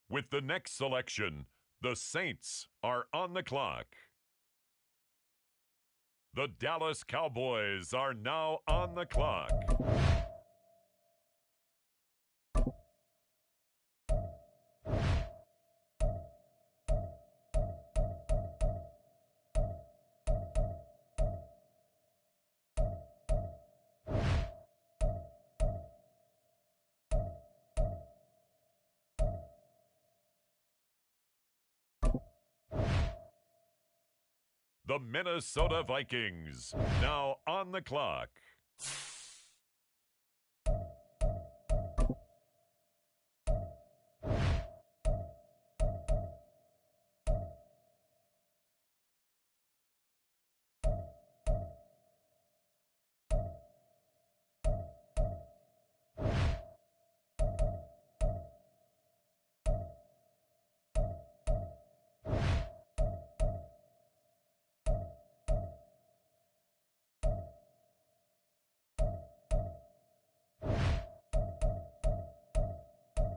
With the next selection, the Saints are on the clock. The Dallas Cowboys are now on the clock. The Minnesota Vikings, now on the clock.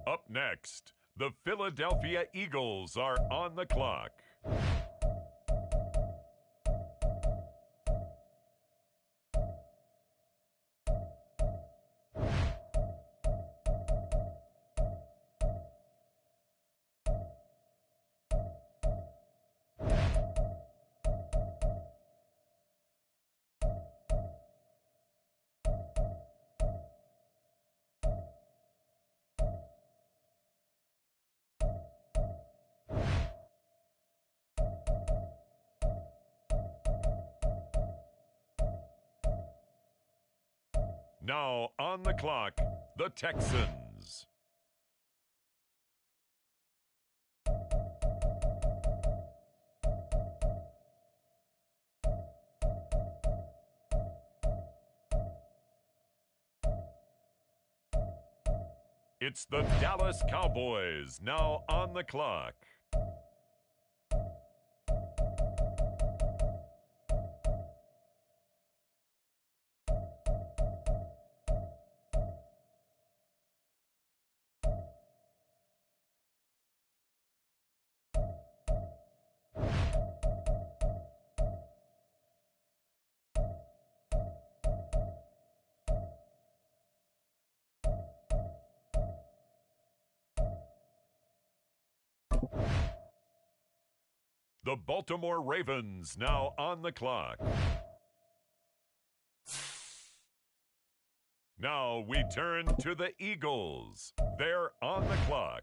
Up next, the Philadelphia Eagles are on the clock. Now on the clock, the Texans. It's the Dallas Cowboys, now on the clock. The Baltimore Ravens, now on the clock. Now we turn to the Eagles. They're on the clock.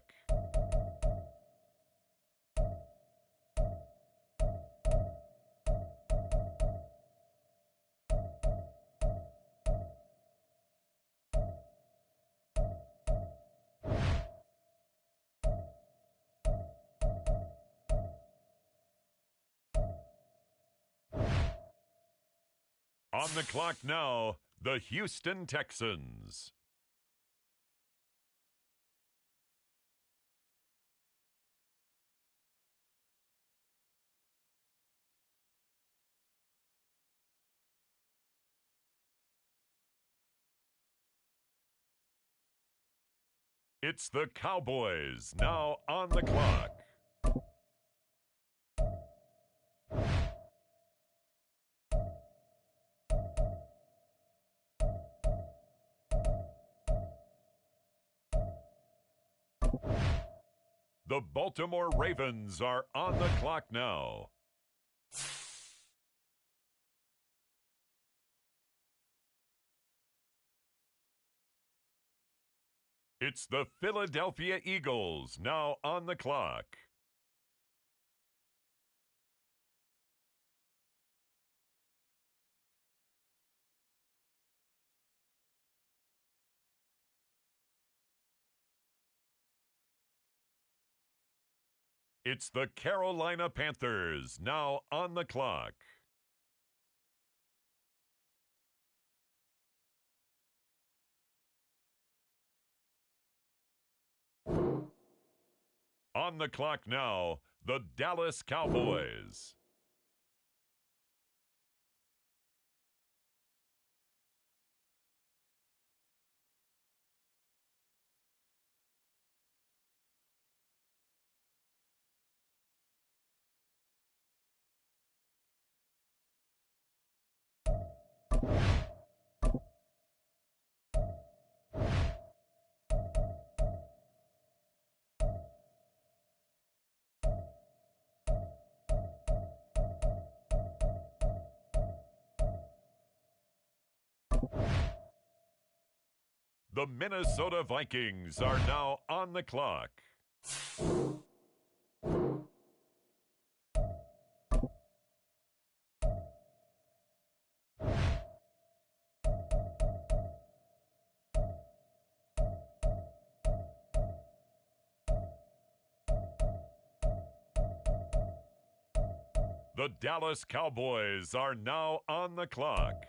On the clock now, the Houston Texans. It's the Cowboys, now on the clock. The Baltimore Ravens are on the clock now. It's the Philadelphia Eagles now on the clock. It's the Carolina Panthers now on the clock. On the clock now, the Dallas Cowboys. The Minnesota Vikings are now on the clock. The Dallas Cowboys are now on the clock.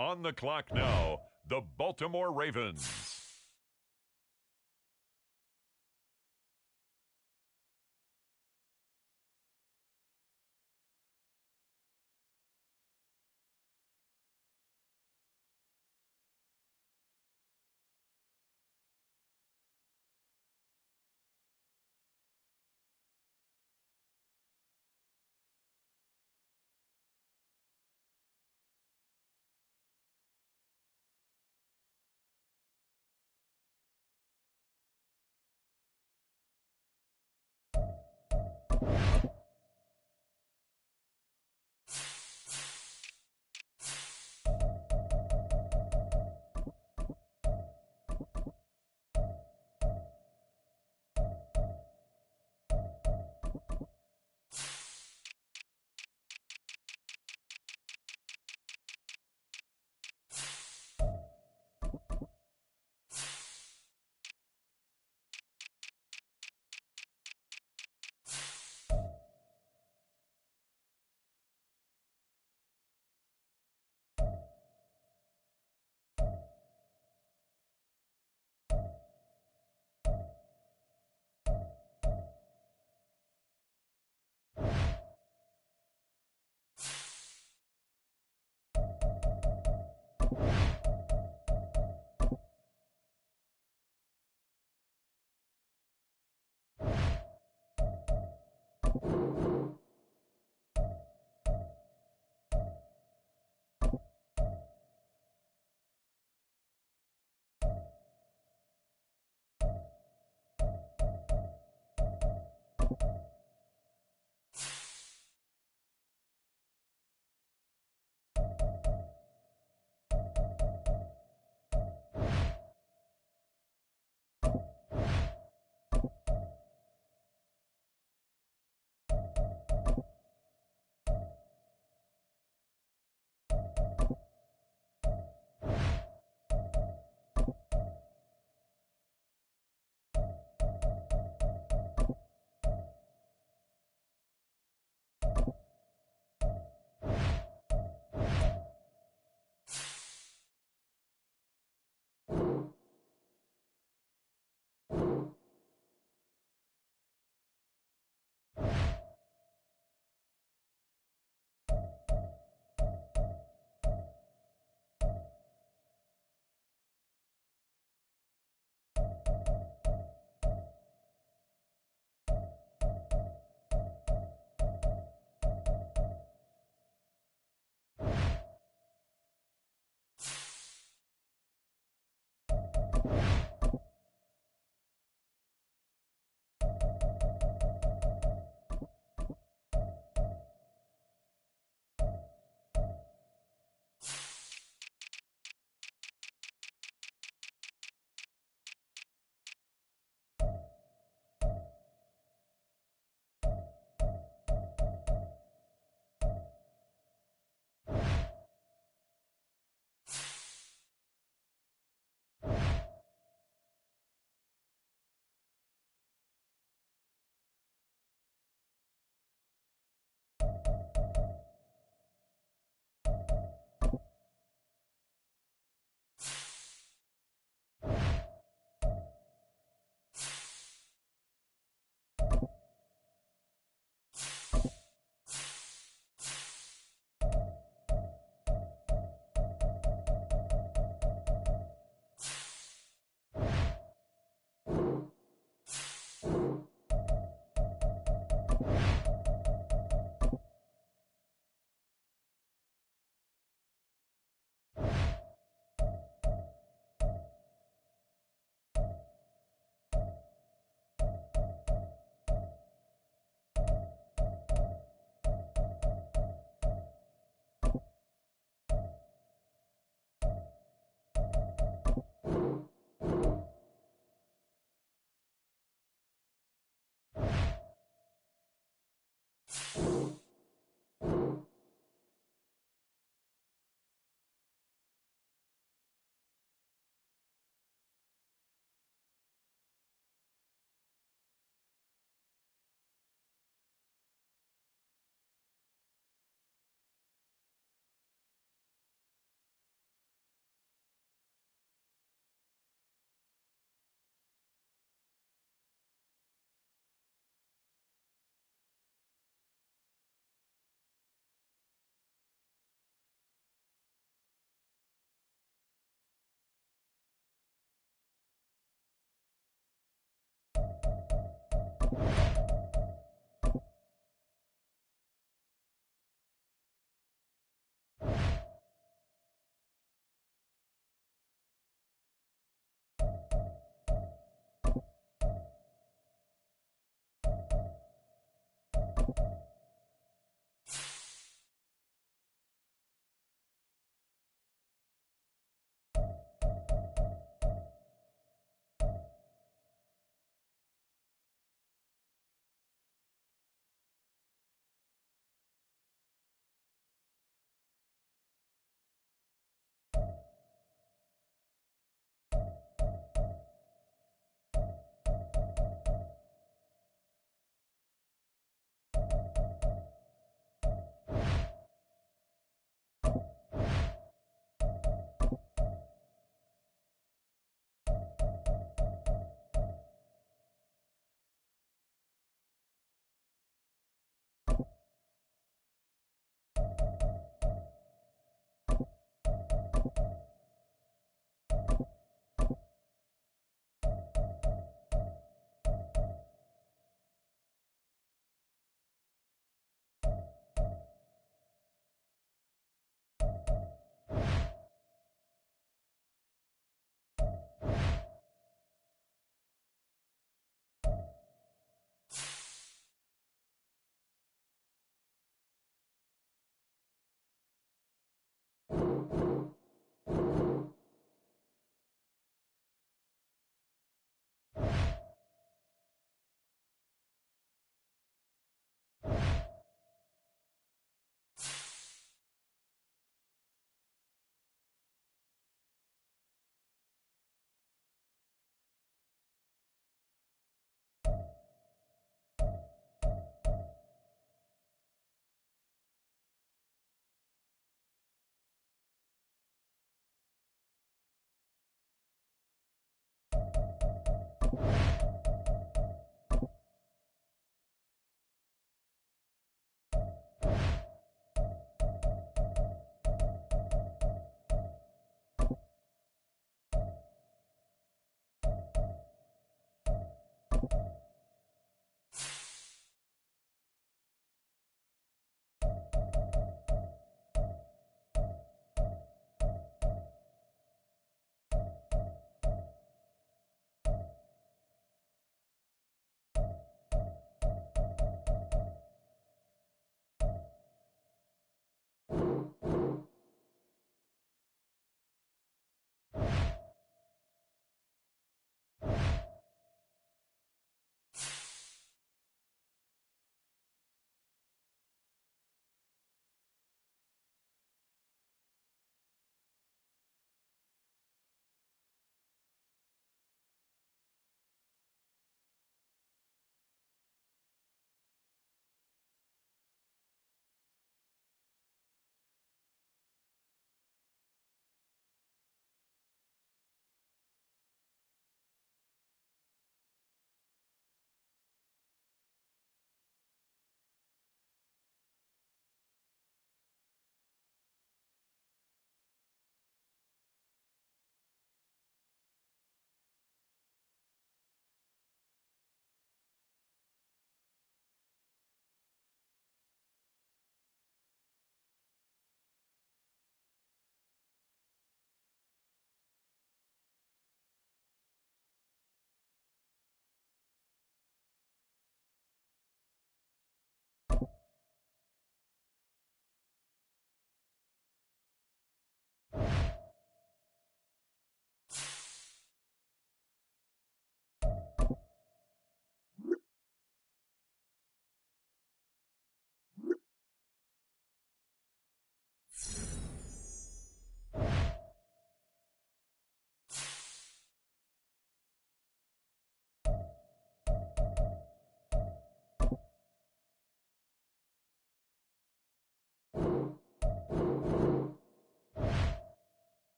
On the clock now, the Baltimore Ravens.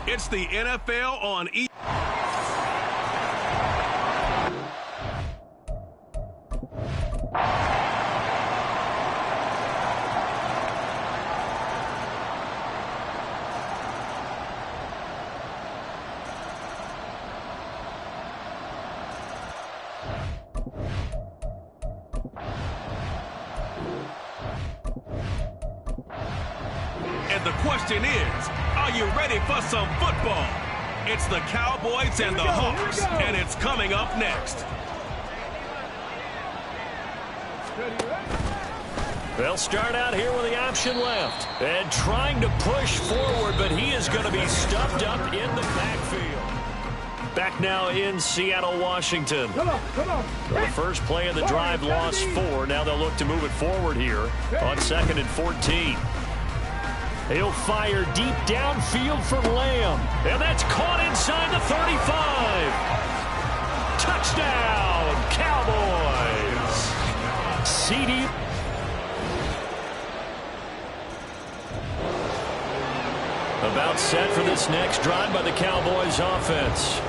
It's the NFL on E! And the question is, are you ready for some football? It's the Cowboys and the Hawks, and it's coming up next. They'll start out here with the option left and trying to push forward, but he is going to be stuffed up in the backfield. Back now in Seattle, Washington. Come on. So the first play of the drive lost 4. Now they'll look to move it forward here on 2nd and 14. He'll fire deep downfield for Lamb. And that's caught inside the 35. Touchdown, Cowboys. CD. About set for this next drive by the Cowboys offense.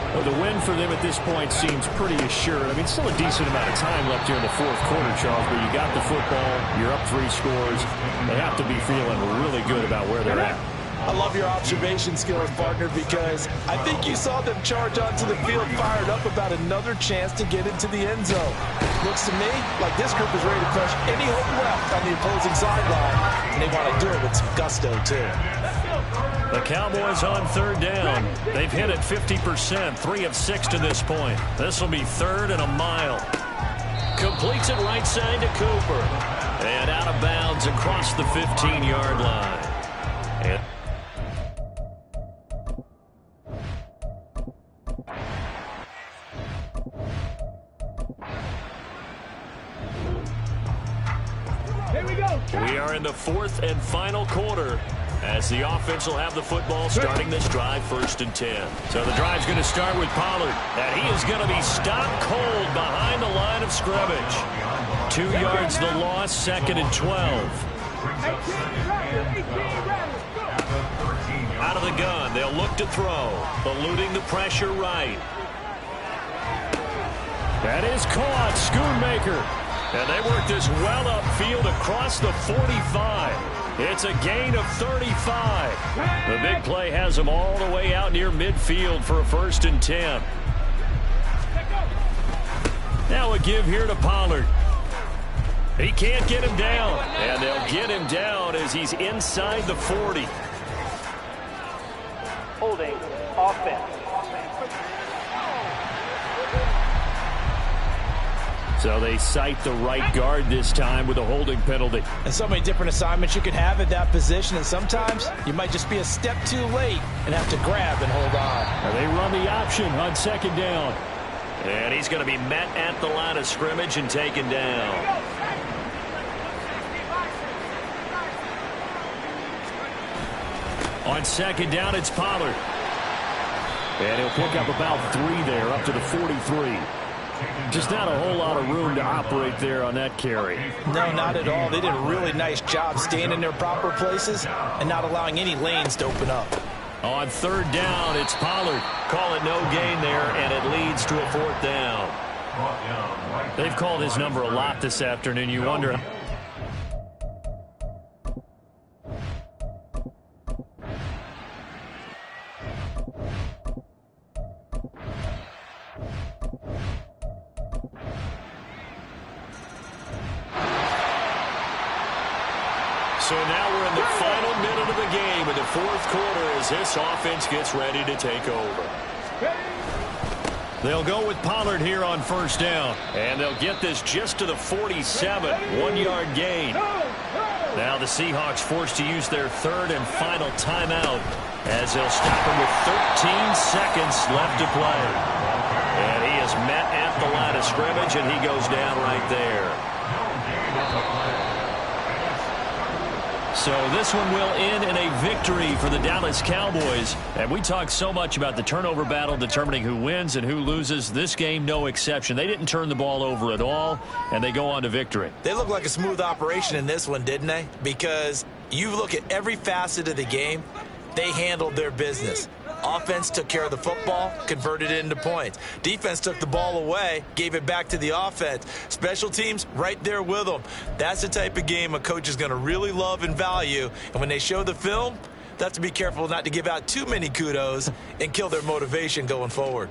Well, the win for them at this point seems pretty assured. I mean, still a decent amount of time left here in the fourth quarter, Charles, but you got the football, you're up 3 scores. They have to be feeling really good about where they're at. I love your observation skills, partner, because I think you saw them charge onto the field fired up about another chance to get into the end zone. Looks to me like this group is ready to crush any hope left on the opposing sideline, and they want to do it with some gusto, too. The Cowboys on 3rd down. They've hit it 50%, 3 of 6 to this point. This will be 3rd and a mile. Completes it right side to Cooper. And out of bounds across the 15-yard line. And Here we go. we are in the 4th and final quarter as the offense will have the football starting this drive 1st and 10. So the drive's going to start with Pollard. And he is going to be stopped cold behind the line of scrimmage. 2 yards the loss, 2nd and 12. Out of the gun, they'll look to throw. Eluding the pressure right. That is caught, Schoonmaker. And they work this well upfield across the 45. It's a gain of 35. The big play has them all the way out near midfield for a 1st and 10. Now a give here to Pollard. He can't get him down. And they'll get him down as he's inside the 40. Holding offense. So they cite the right guard this time with a holding penalty. And so many different assignments you could have at that position, and sometimes you might just be a step too late and have to grab and hold on. And they run the option on 2nd down. And he's going to be met at the line of scrimmage and taken down. On 2nd down, it's Pollard. And he'll pick up about 3 there, up to the 43. Just not a whole lot of room to operate there on that carry. No, not at all. They did a really nice job staying in their proper places and not allowing any lanes to open up. On 3rd down, it's Pollard. Call it no gain there, and it leads to a 4th down. They've called his number a lot this afternoon. You wonder... So now we're in the final minute of the game in the 4th quarter as this offense gets ready to take over. They'll go with Pollard here on 1st down. And they'll get this just to the 47, 1-yard gain. Now the Seahawks forced to use their 3rd and final timeout as they'll stop him with 13 seconds left to play. And he is met at the line of scrimmage, and he goes down right there. So this one will end in a victory for the Dallas Cowboys. And we talked so much about the turnover battle determining who wins and who loses. This game, no exception. They didn't turn the ball over at all, and they go on to victory. They look like a smooth operation in this one, didn't they? Because you look at every facet of the game, they handled their business. Offense took care of the football, converted it into points. Defense took the ball away, gave it back to the offense. Special teams, right there with them. That's the type of game a coach is going to really love and value. And when they show the film, they have to be careful not to give out too many kudos and kill their motivation going forward.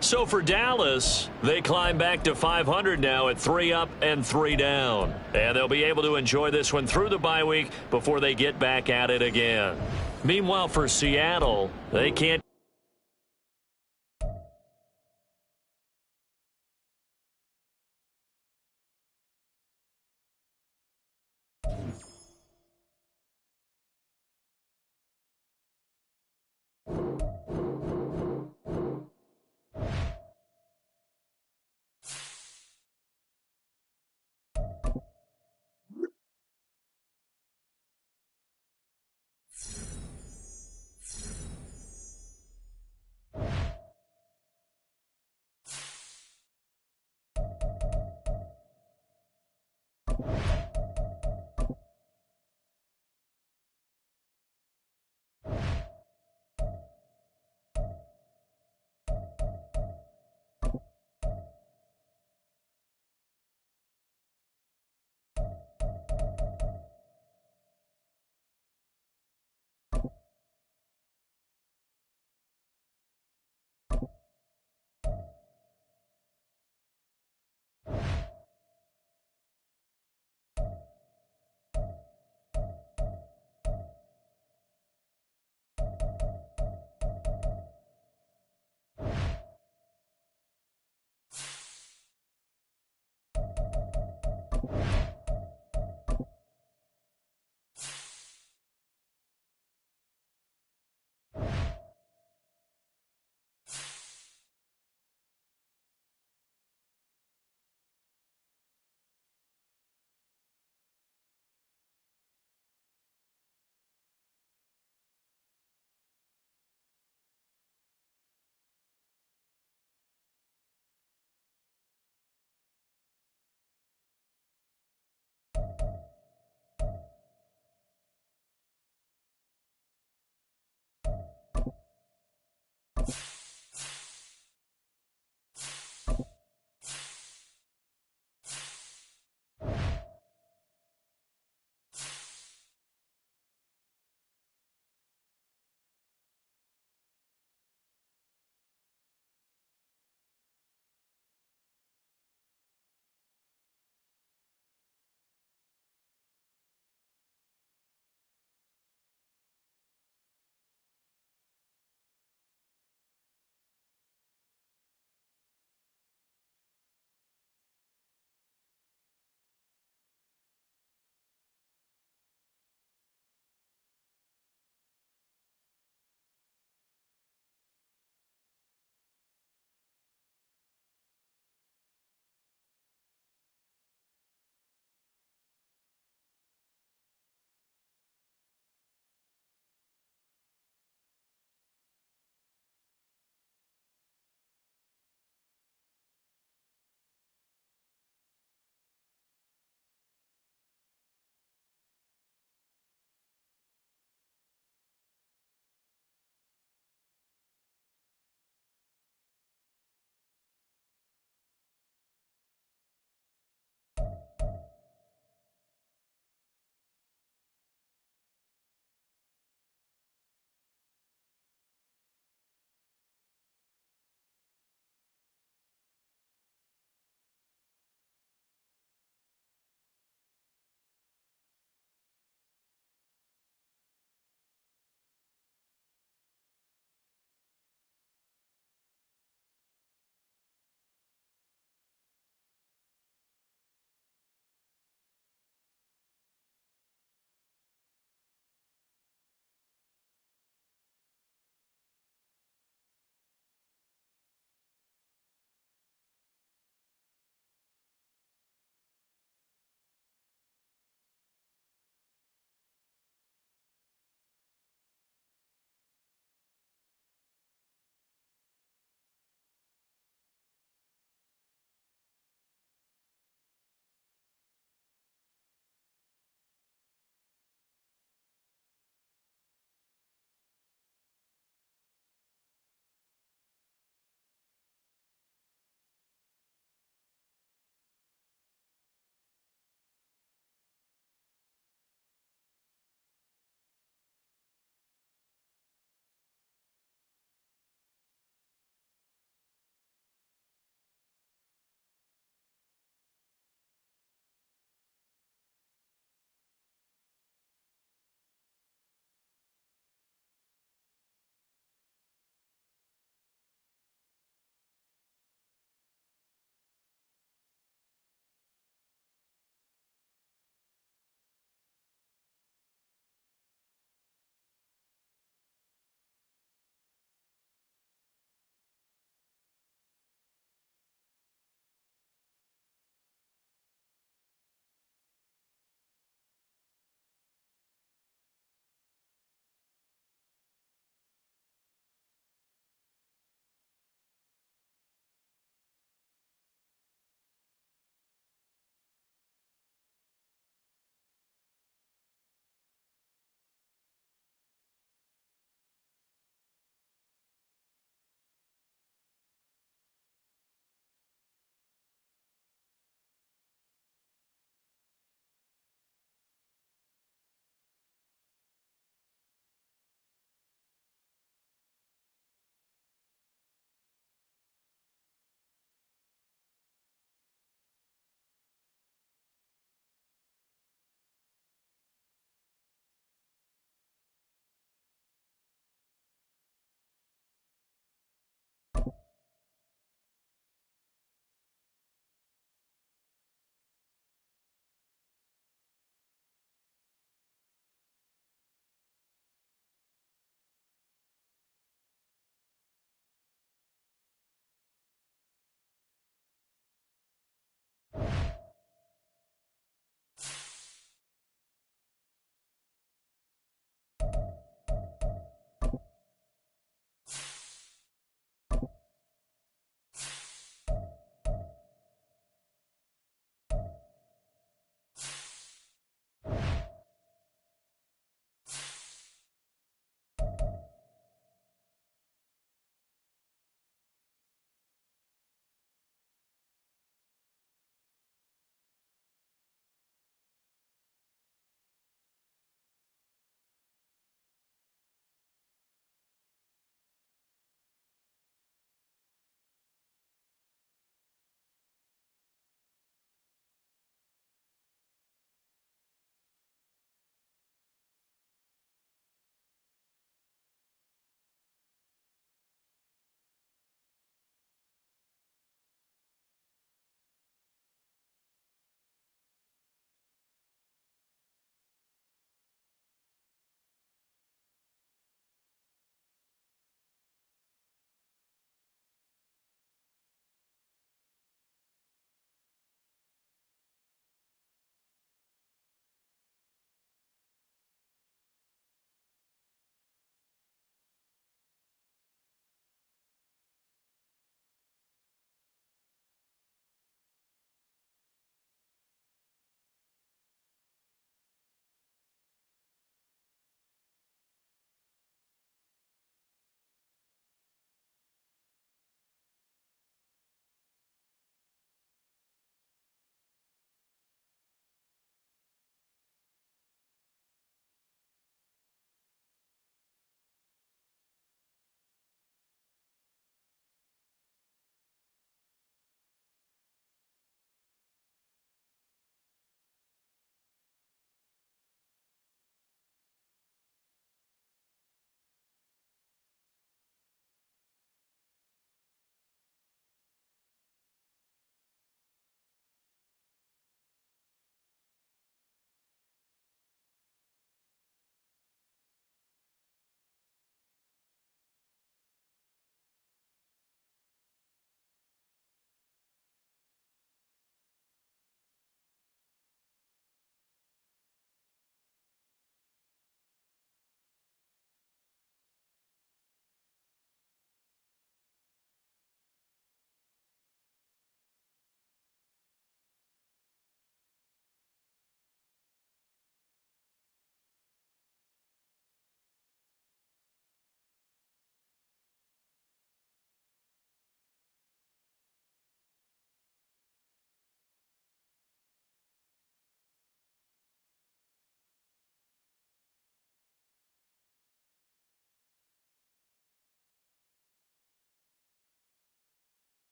So for Dallas, they climb back to 500 now at 3 up and 3 down. And they'll be able to enjoy this one through the bye week before they get back at it again. Meanwhile, for Seattle, they can't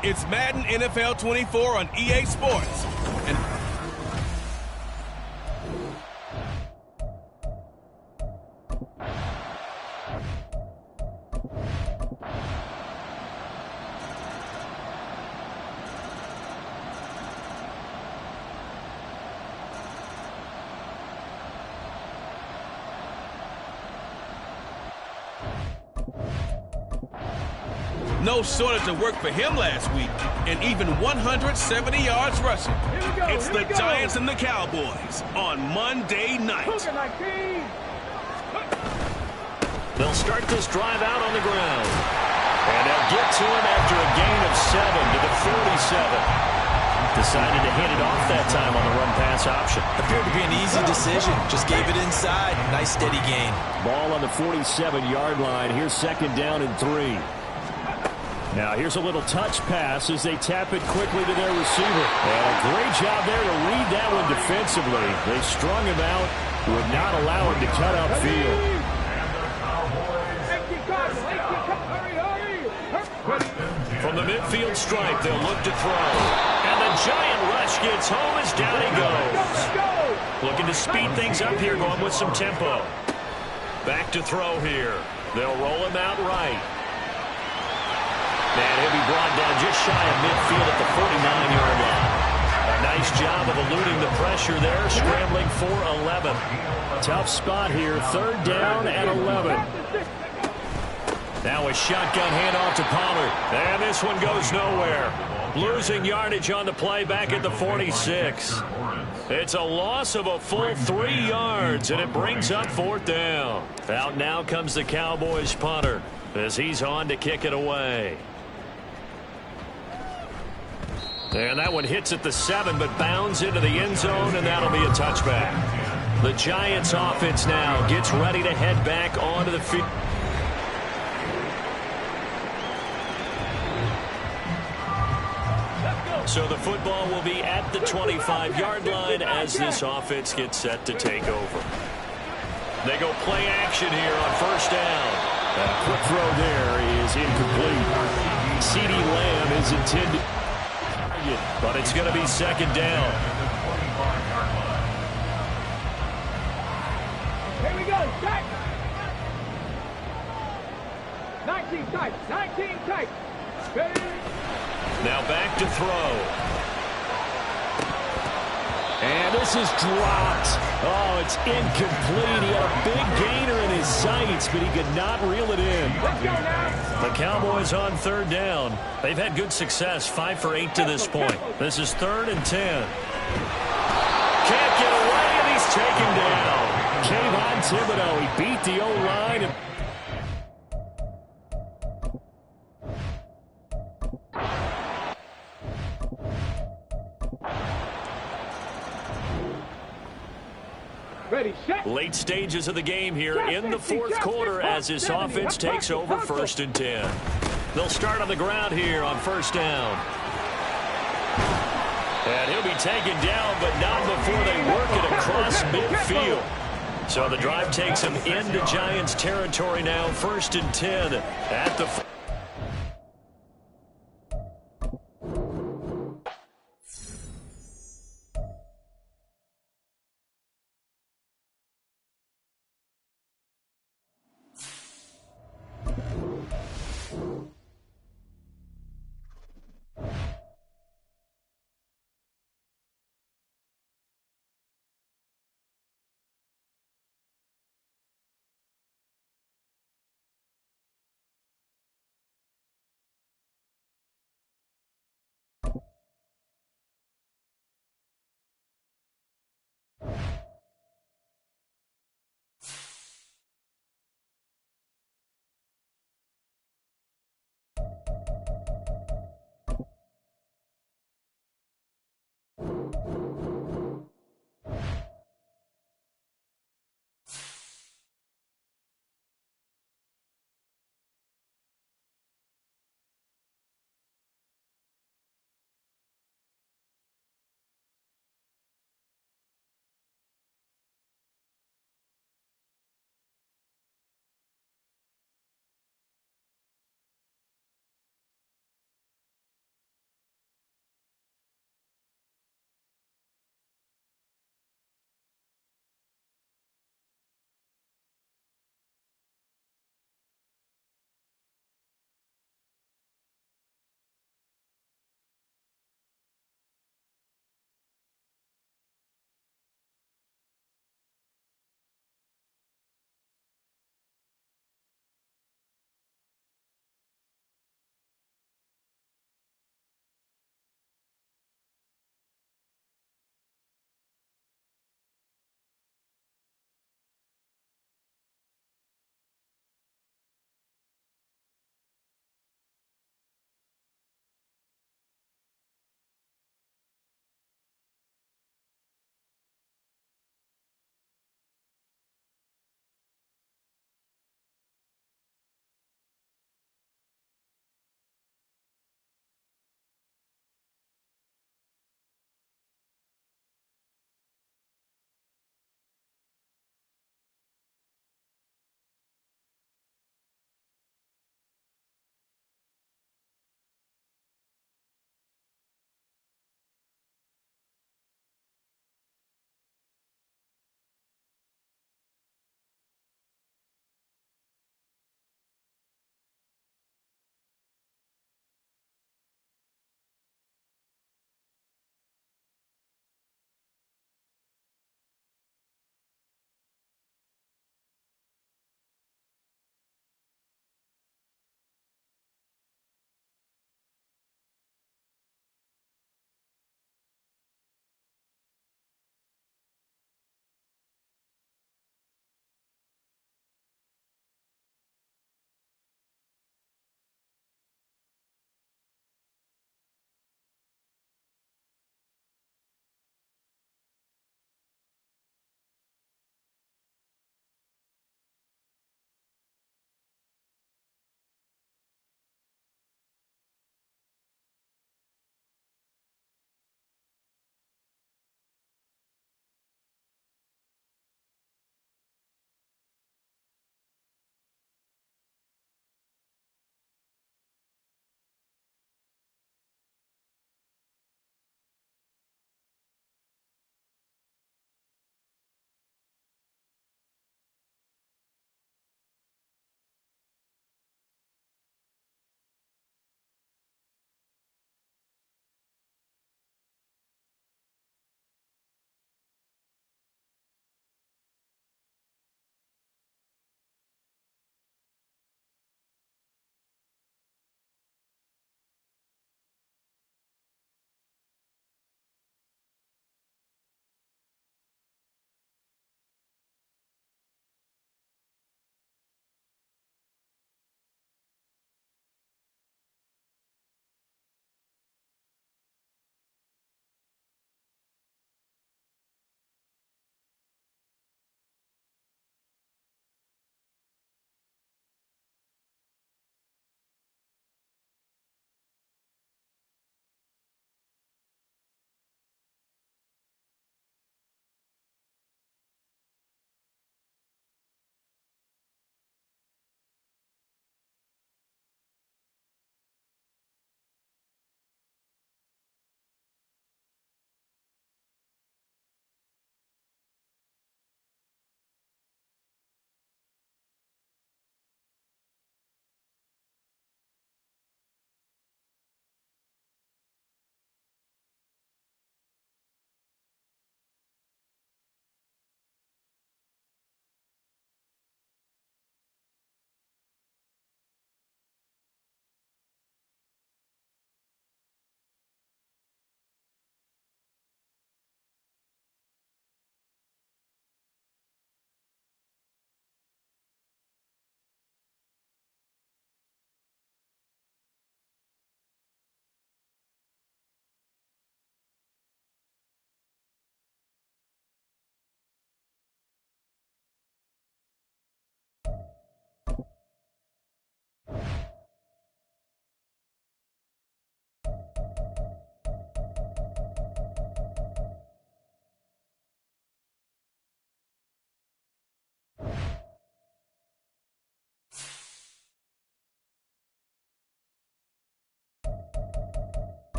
It's Madden NFL 24 on EA Sports. And no shortage of work for him last week, and even 170 yards rushing. It's the Giants and the Cowboys on Monday night. They'll start this drive out on the ground. And they'll get to him after a gain of 7 to the 47. Decided to hand it off that time on the run-pass option. Appeared to be an easy decision. Just gave it inside. Nice steady gain. Ball on the 47-yard line. Here's second down and 3. Now here's a little touch pass as they tap it quickly to their receiver. And a great job there to read that one defensively. They strung him out, would not allow him to cut upfield. From the midfield stripe, they'll look to throw. And the giant rush gets home as down he goes. Looking to speed things up here, going with some tempo. Back to throw here. They'll roll him out right. And he'll be brought down just shy of midfield at the 49-yard line. A nice job of eluding the pressure there, scrambling for 11. Tough spot here, third down and 11. Now a shotgun handoff to Pollard. And this one goes nowhere. Losing yardage on the play back at the 46. It's a loss of a full 3 yards, and it brings up fourth down. Out now comes the Cowboys punter as he's on to kick it away. And that one hits at the 7, but bounds into the end zone, and that'll be a touchback. The Giants offense now gets ready to head back onto the field. So the football will be at the 25-yard line as this offense gets set to take over. They go play action here on first down. A quick throw there is incomplete. CeeDee Lamb is intended, but it's going to be second down. Here we go, tight. 19 tight, 19 tight. Ready? Now back to throw. And this is dropped. Oh, it's incomplete. He had a big gainer in his sights, but he could not reel it in. Let's go now. The Cowboys on third down. They've had good success, 5 for 8 to this point. This is 3rd and 10. Can't get away, and he's taken down. Kayvon Thibodeau, he beat the O-line. And Ready, set. late stages of the game here in the fourth quarter as this offense takes over 1st and 10. They'll start on the ground here on first down. And he'll be taken down, but not before they work it across midfield. So the drive takes him into Giants territory now, 1st and 10 at the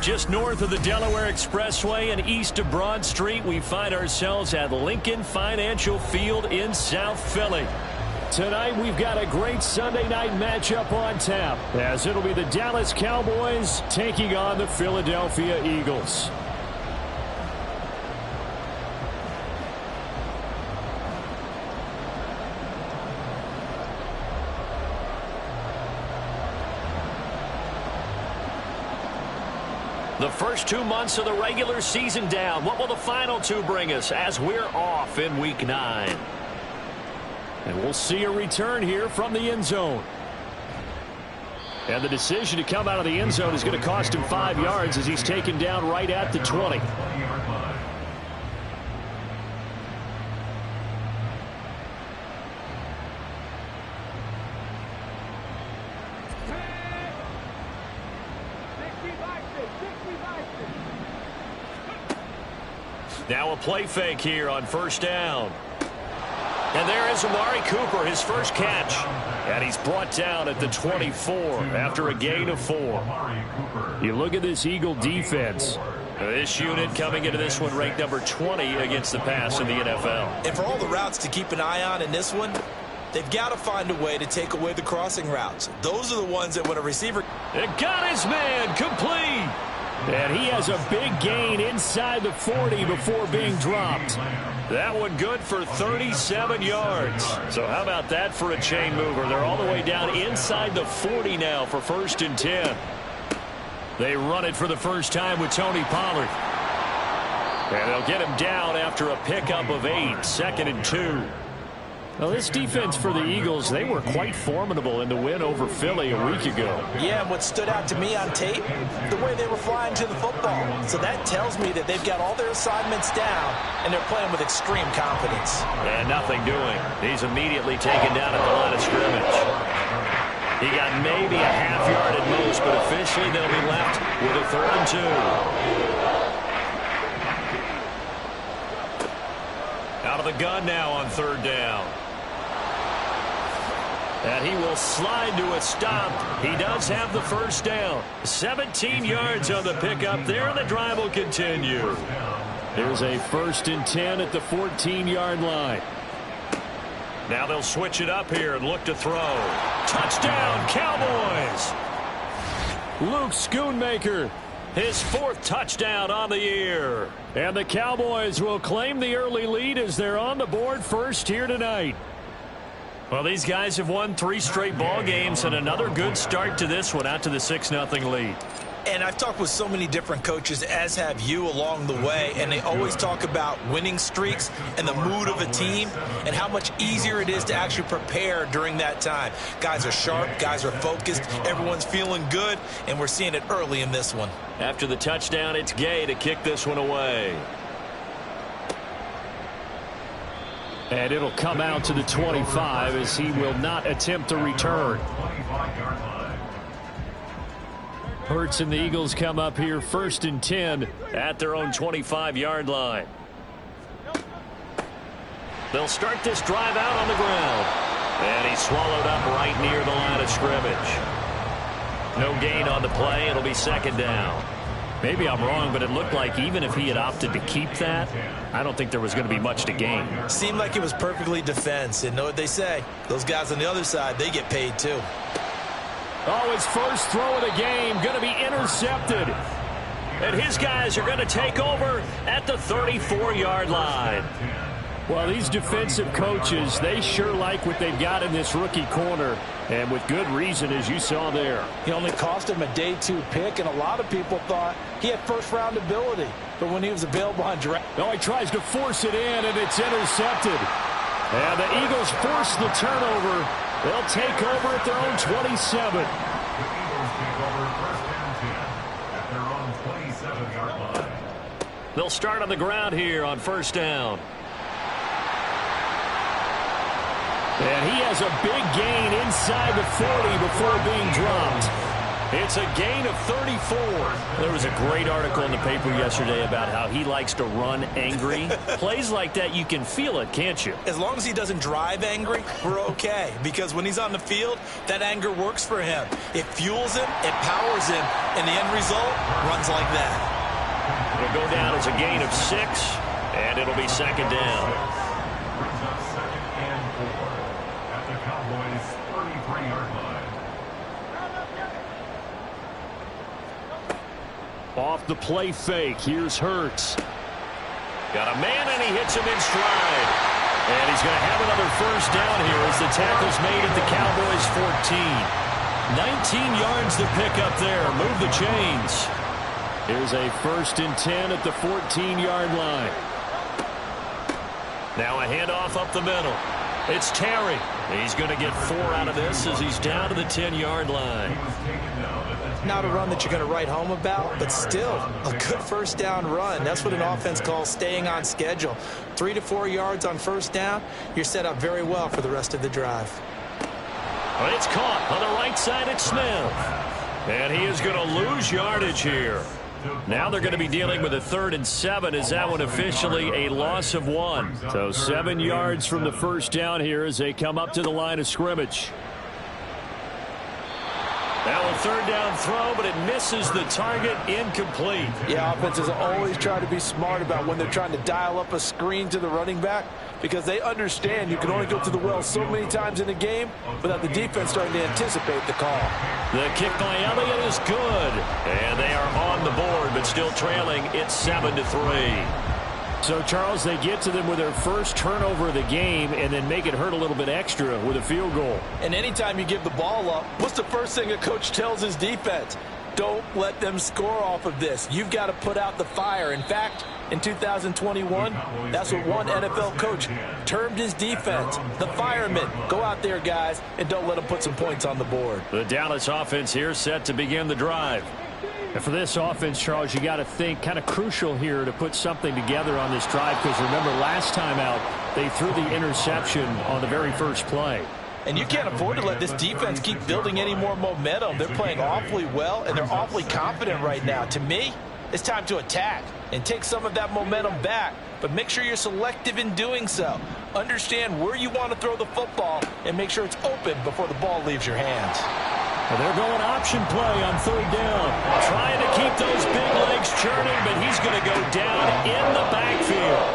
Just north of the Delaware Expressway and east of Broad Street, we find ourselves at Lincoln Financial Field in South Philly. Tonight, we've got a great Sunday night matchup on tap, as it'll be the Dallas Cowboys taking on the Philadelphia Eagles. The first 2 months of the regular season down. What will the final 2 bring us as we're off in Week 9? And we'll see a return here from the end zone. And the decision to come out of the end zone is going to cost him 5 yards as he's taken down right at the 20. Now a play fake here on first down. And there is Amari Cooper, his first catch. And he's brought down at the 24 after a gain of 4. You look at this Eagle defense. This unit coming into this one ranked number 20 against the pass in the NFL. And for all the routes to keep an eye on in this one, they've got to find a way to take away the crossing routes. Those are the ones that when a receiver... It got his man complete. And he has a big gain inside the 40 before being dropped. That one good for 37 yards. So how about that for a chain mover? They're all the way down inside the 40 now for 1st and 10. They run it for the first time with Tony Pollard. And they'll get him down after a pickup of 8, 2nd and 2. Well, this defense for the Eagles, they were quite formidable in the win over Philly a week ago. Yeah, and what stood out to me on tape, the way they were flying to the football. So that tells me that they've got all their assignments down, and they're playing with extreme confidence. And nothing doing. He's immediately taken down at the line of scrimmage. He got maybe a half yard at most, but officially they'll be left with a 3rd and 2. Out of the gun now on 3rd down. And he will slide to a stop. He does have the first down. 17 yards on the pickup there, and the drive will continue. Here's a 1st and 10 at the 14-yard line. Now they'll switch it up here and look to throw. Touchdown, Cowboys! Luke Schoonmaker, his 4th touchdown on the year. And the Cowboys will claim the early lead as they're on the board first here tonight. Well, these guys have won 3 straight ball games and another good start to this one out to the 6-0 lead. And I've talked with so many different coaches, as have you, along the way, and they always talk about winning streaks and the mood of a team and how much easier it is to actually prepare during that time. Guys are sharp, guys are focused, everyone's feeling good, and we're seeing it early in this one. After the touchdown, it's Gay to kick this one away. And it'll come out to the 25 as he will not attempt a return. Hurts and the Eagles come up here 1st and 10 at their own 25-yard line. They'll start this drive out on the ground. And he's swallowed up right near the line of scrimmage. No gain on the play. It'll be 2nd down. Maybe I'm wrong, but it looked like even if he had opted to keep that, I don't think there was going to be much to gain. Seemed like it was perfectly defense. And know what they say? Those guys on the other side, they get paid too. Oh, his first throw of the game going to be intercepted. And his guys are going to take over at the 34-yard line. Well, these defensive coaches, they sure like what they've got in this rookie corner. And with good reason, as you saw there. He only cost him a day 2 pick, and a lot of people thought he had first-round ability. But when he was available on draft... Oh, he tries to force it in, and it's intercepted. And the Eagles force the turnover. They'll take over at their own 27. They'll start on the ground here on 1st down. And he has a big gain inside the 40 before being dropped. It's a gain of 34. There was a great article in the paper yesterday about how he likes to run angry. Plays like that, you can feel it, can't you? As long as he doesn't drive angry, we're okay. Because when he's on the field, that anger works for him. It fuels him, it powers him, and the end result runs like that. It'll go down as a gain of 6, and it'll be second down. Brings up second and 4 at the Cowboys' 33-yard line. Off the play fake, here's Hurts. Got a man, and he hits him in stride. And he's going to have another first down here as the tackle's made at the Cowboys' 14. 19 yards to pick up there. Move the chains. Here's a 1st and 10 at the 14-yard line. Now a handoff up the middle. It's Terry. He's going to get 4 out of this as he's down to the 10-yard line. Not a run that you're going to write home about, but still a good first down run. That's what an offense calls staying on schedule. 3 to 4 yards on first down, you're set up very well for the rest of the drive. Well, it's caught on the right side at Smith. And he is going to lose yardage here. Now they're going to be dealing with a 3rd and 7. Is that one officially a loss of 1? So 7 yards from the first down here as they come up to the line of scrimmage. Now a 3rd down throw, but it misses the target, incomplete. Yeah, offenses always try to be smart about when they're trying to dial up a screen to the running back because they understand you can only go to the well so many times in a game without the defense starting to anticipate the call. The kick by Elliott is good, and they are on the board, but still trailing. It's 7-3. So, Charles, they get to them with their first turnover of the game and then make it hurt a little bit extra with a field goal. And anytime you give the ball up, what's the first thing a coach tells his defense? Don't let them score off of this. You've got to put out the fire. In fact, in 2021, that's what one NFL coach termed his defense. The firemen. Go out there, guys, and don't let them put some points on the board. The Dallas offense here set to begin the drive. And for this offense, Charles, you got to think kind of crucial here to put something together on this drive because remember last time out they threw the interception on the very first play. And you can't afford to let this defense keep building any more momentum. They're playing awfully well, and they're awfully confident right now. To me, it's time to attack and take some of that momentum back, but make sure you're selective in doing so. Understand where you want to throw the football and make sure it's open before the ball leaves your hands. Well, they're going option play on 3rd down. Trying to keep those big legs churning, but he's going to go down in the backfield.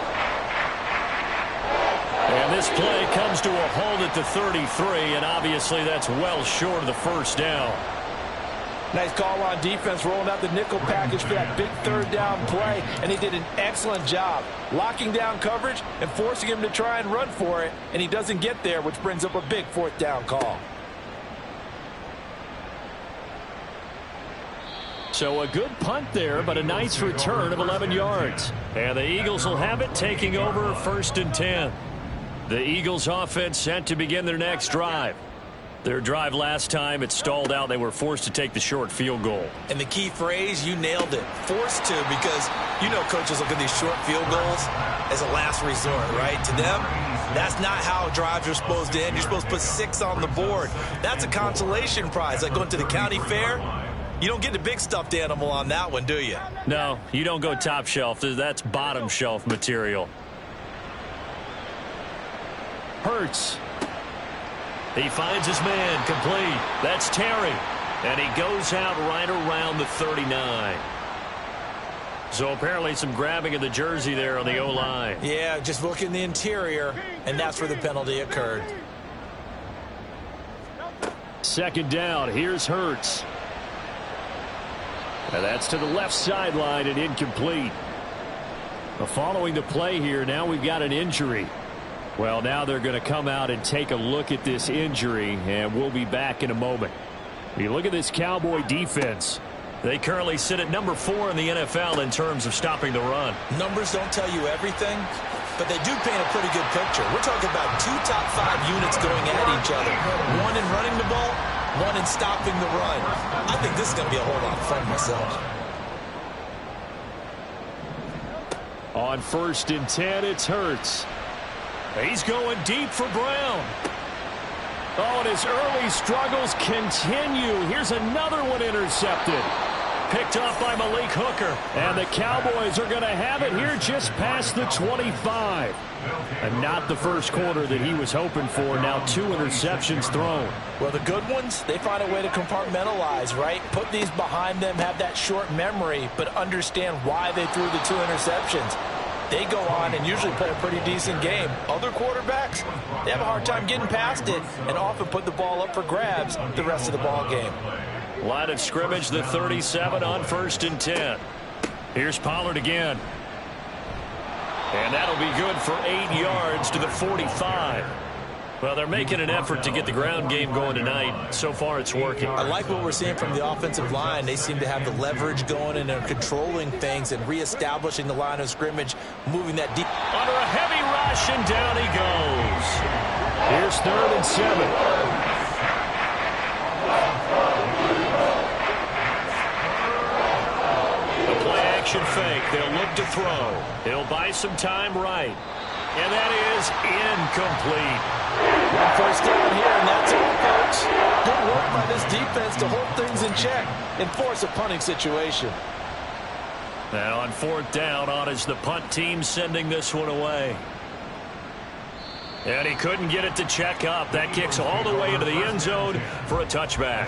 And this play comes to a halt at the 33, and obviously that's well short of the first down. Nice call on defense, rolling out the nickel package for that big 3rd down play, and he did an excellent job locking down coverage and forcing him to try and run for it, and he doesn't get there, which brings up a big 4th down call. So a good punt there, but a nice return of 11 yards. And the Eagles will have it, taking over 1st and 10. The Eagles offense set to begin their next drive. Their drive last time, it stalled out. They were forced to take the short field goal. And the key phrase, you nailed it, forced to, because you know coaches look at these short field goals as a last resort, right? To them, that's not how drives are supposed to end. You're supposed to put 6 on the board. That's a consolation prize, like going to the county fair. You don't get the big stuffed animal on that one, do you? No, you don't go top shelf. That's bottom shelf material. Hurts. He finds his man complete. That's Terry. And he goes out right around the 39. So apparently some grabbing of the jersey there on the O-line. Yeah, just look in the interior, and that's where the penalty occurred. 2nd down. Here's Hurts. And that's to the left sideline and incomplete. Following the play here, now we've got an injury. Well, now they're going to come out and take a look at this injury, and we'll be back in a moment. You look at this Cowboy defense. They currently sit at number 4 in the NFL in terms of stopping the run. Numbers don't tell you everything, but they do paint a pretty good picture. We're talking about 2 top 5 units going at each other. One in running the ball, one in stopping the run. I think this is going to be a whole lot of fun myself. On 1st and 10, it's Hurts. He's going deep for Brown. Oh, and his early struggles continue. Here's another one intercepted. Picked off by Malik Hooker. And the Cowboys are going to have it here just past the 25. And not the first quarter that he was hoping for. Now 2 interceptions thrown. Well, the good ones, they find a way to compartmentalize, right? Put these behind them, have that short memory, but understand why they threw the 2 interceptions. They go on and usually play a pretty decent game. Other quarterbacks, they have a hard time getting past it and often put the ball up for grabs the rest of the ball game. Line of scrimmage, the 37 on 1st and 10. Here's Pollard again. And that'll be good for 8 yards to the 45. Well, they're making an effort to get the ground game going tonight. So far, it's working. I like what we're seeing from the offensive line. They seem to have the leverage going, and they're controlling things and reestablishing the line of scrimmage, moving that deep. Under a heavy rush, and down he goes. Here's 3rd and 7. Action fake. They'll look to throw. He'll buy some time right. And that is incomplete. 1 first down here, and that's all, folks. Good work by this defense to hold things in check and force a punting situation. Now on 4th down, on is the punt team sending this one away. And he couldn't get it to check up. That kicks all the way into the end zone for a touchback.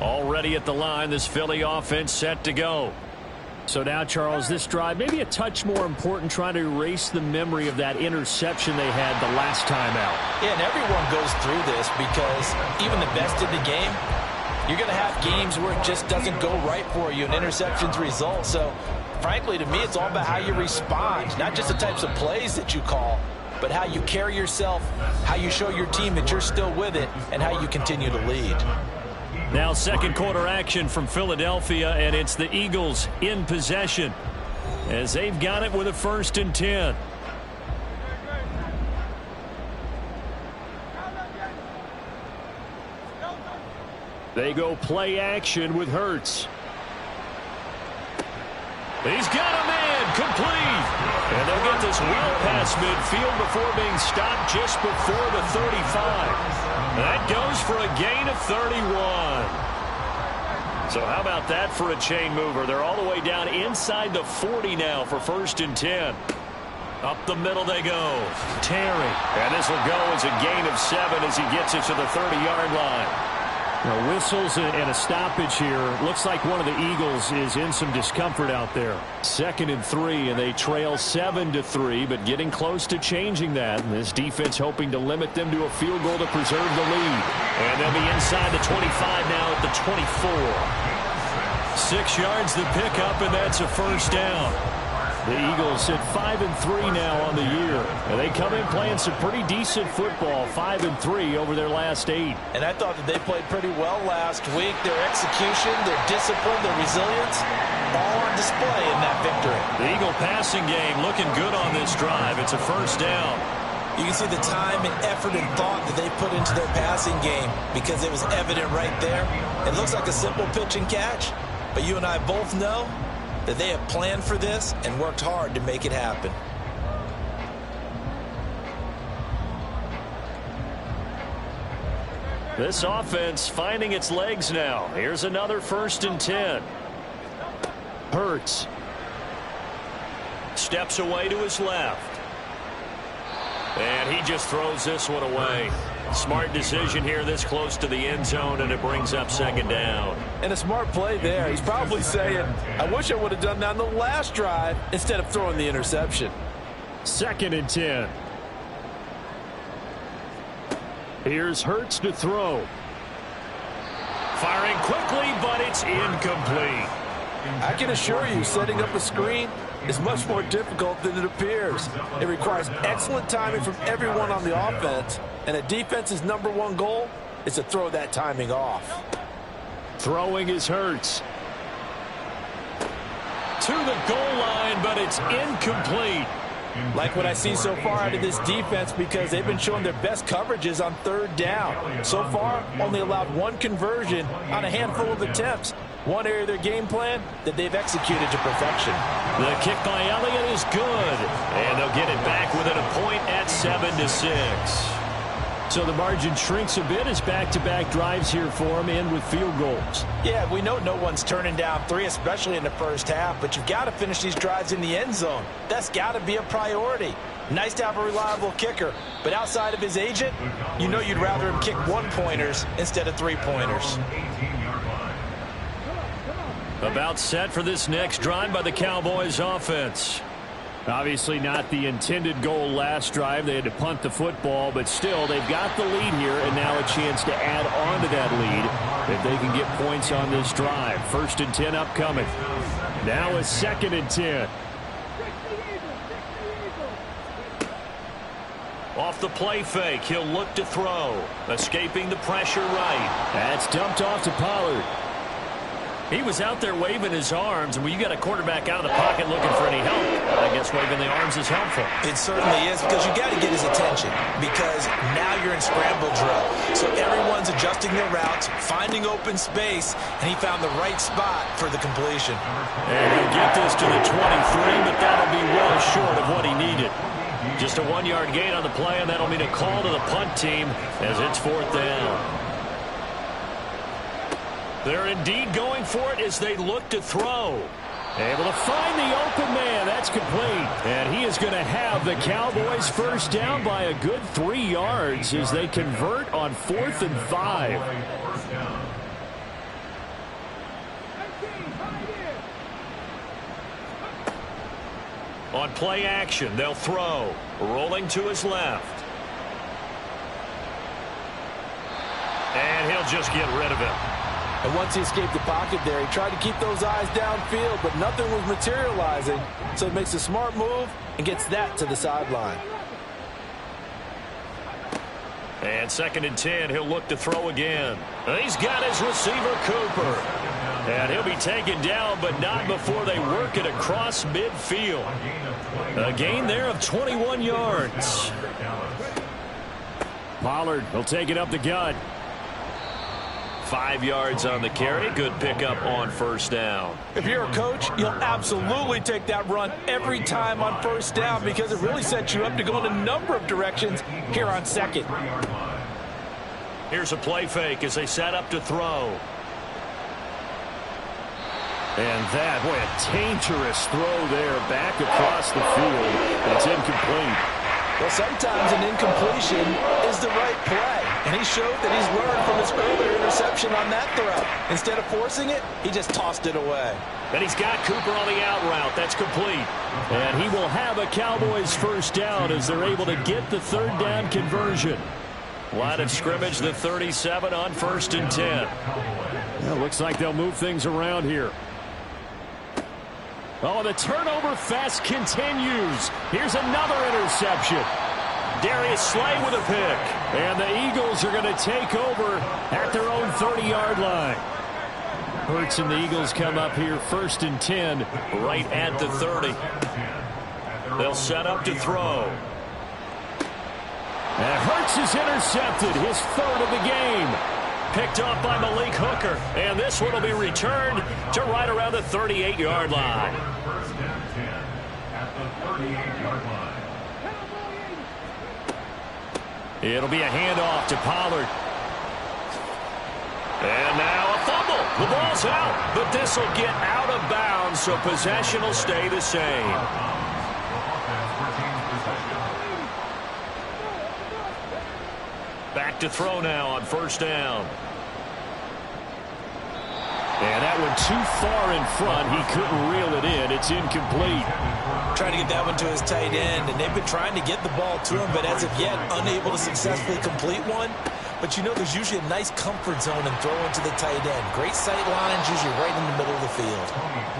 Already at the line, this Philly offense set to go. So now, Charles, this drive maybe a touch more important, trying to erase the memory of that interception they had the last time out. Yeah, and everyone goes through this because even the best in the game, you're going to have games where it just doesn't go right for you and interceptions result. So, frankly, to me, it's all about how you respond, not just the types of plays that you call, but how you carry yourself, how you show your team that you're still with it, and how you continue to lead. Now 2nd quarter action from Philadelphia, and it's the Eagles in possession as they've got it with a 1st and 10. They go play action with Hurts. He's got a man complete. And they'll get this well past midfield before being stopped just before the 35. That goes for a gain of 31. So how about that for a chain mover? They're all the way down inside the 40 now for 1st and 10. Up the middle they go. Terry. And this will go as a gain of 7 as he gets it to the 30-yard line. Now, whistles and a stoppage here. Looks like one of the Eagles is in some discomfort out there. 2nd and 3, and they trail 7-3, but getting close to changing that. And this defense hoping to limit them to a field goal to preserve the lead. And they'll be inside the 25 now at the 24. 6 yards the pickup, and that's a 1st down. The Eagles sit 5-3 now on the year. And they come in playing some pretty decent football, 5-3 over their last 8. And I thought that they played pretty well last week. Their execution, their discipline, their resilience, all on display in that victory. The Eagle passing game looking good on this drive. It's a 1st down. You can see the time and effort and thought that they put into their passing game because it was evident right there. It looks like a simple pitch and catch, but you and I both know that they have planned for this and worked hard to make it happen. This offense finding its legs now. Here's another 1st and 10. Hurts. Steps away to his left. And he just throws this one away. Smart decision here this close to the end zone, and it brings up 2nd down. And a smart play there. He's probably saying, I wish I would have done that on the last drive instead of throwing the interception. 2nd and 10. Here's Hurts to throw. Firing quickly, but it's incomplete. I can assure you, setting up a screen is much more difficult than it appears. It requires excellent timing from everyone on the offense, and a defense's #1 goal is to throw that timing off. Throwing is Hurts. To the goal line, but it's incomplete. Like what I see so far out of this defense because they've been showing their best coverages on 3rd down. So far, only allowed 1 conversion on a handful of attempts. One area of their game plan that they've executed to perfection. The kick by Elliott is good. And they'll get it back within a point at 7-6. So the margin shrinks a bit as back-to-back drives here for him end with field goals. Yeah, we know no one's turning down 3, especially in the first half, but you've got to finish these drives in the end zone. That's got to be a priority. Nice to have a reliable kicker, but outside of his agent, you know you'd rather him kick 1-pointers instead of 3-pointers. About set for this next drive by the Cowboys offense. Obviously not the intended goal last drive. They had to punt the football, but still they've got the lead here and now a chance to add on to that lead if they can get points on this drive. 1st and 10 upcoming. Now a 2nd and 10. Off the play fake, he'll look to throw. Escaping the pressure right. That's dumped off to Pollard. He was out there waving his arms, and when you got a quarterback out of the pocket looking for any help, I guess waving the arms is helpful. It certainly is, because you got to get his attention, because now you're in scramble drill. So everyone's adjusting their routes, finding open space, and he found the right spot for the completion. And he'll get this to the 23, but that'll be well short of what he needed. Just a 1-yard gain on the play, and that'll mean a call to the punt team as it's 4th down. They're indeed going for it as they look to throw. Able to find the open man. That's complete. And he is going to have the Cowboys first down by a good 3 yards as they convert on 4th and 5. On play action, they'll throw. Rolling to his left. And he'll just get rid of it. And once he escaped the pocket there, he tried to keep those eyes downfield, but nothing was materializing. So he makes a smart move and gets that to the sideline. And 2nd and 10, he'll look to throw again. He's got his receiver, Cooper. And he'll be taken down, but not before they work it across midfield. A gain there of 21 yards. Pollard will take it up the gut. 5 yards on the carry. Good pickup on 1st down. If you're a coach, you'll absolutely take that run every time on 1st down because it really sets you up to go in a number of directions here on 2nd. Here's a play fake as they set up to throw. And that, boy, a dangerous throw there back across the field. It's incomplete. Well, sometimes an incompletion is the right play. And he showed that he's learned from his earlier interception on that throw. Instead of forcing it, he just tossed it away. And he's got Cooper on the out route. That's complete. And he will have a Cowboys first down as they're able to get the 3rd down conversion. Line of scrimmage, the 37 on 1st and 10. Well, looks like they'll move things around here. Oh, the turnover fest continues. Here's another interception. Darius Slay with a pick. And the Eagles are going to take over at their own 30-yard line. Hurts and the Eagles come up here 1st and 10 right at the 30. They'll set up to throw. And Hurts is intercepted, his 3rd of the game. Picked off by Malik Hooker. And this one will be returned to right around the 38-yard line. 1st and 10 at the 38-yard line. It'll be a handoff to Pollard. And now a fumble. The ball's out, but this will get out of bounds, so possession will stay the same. Back to throw now on 1st down. And that one too far in front. He couldn't reel it in. It's incomplete. Trying to get that one to his tight end, and they've been trying to get the ball to him, but as of yet, unable to successfully complete one. But you know there's usually a nice comfort zone in throwing to the tight end. Great sight lines, usually right in the middle of the field.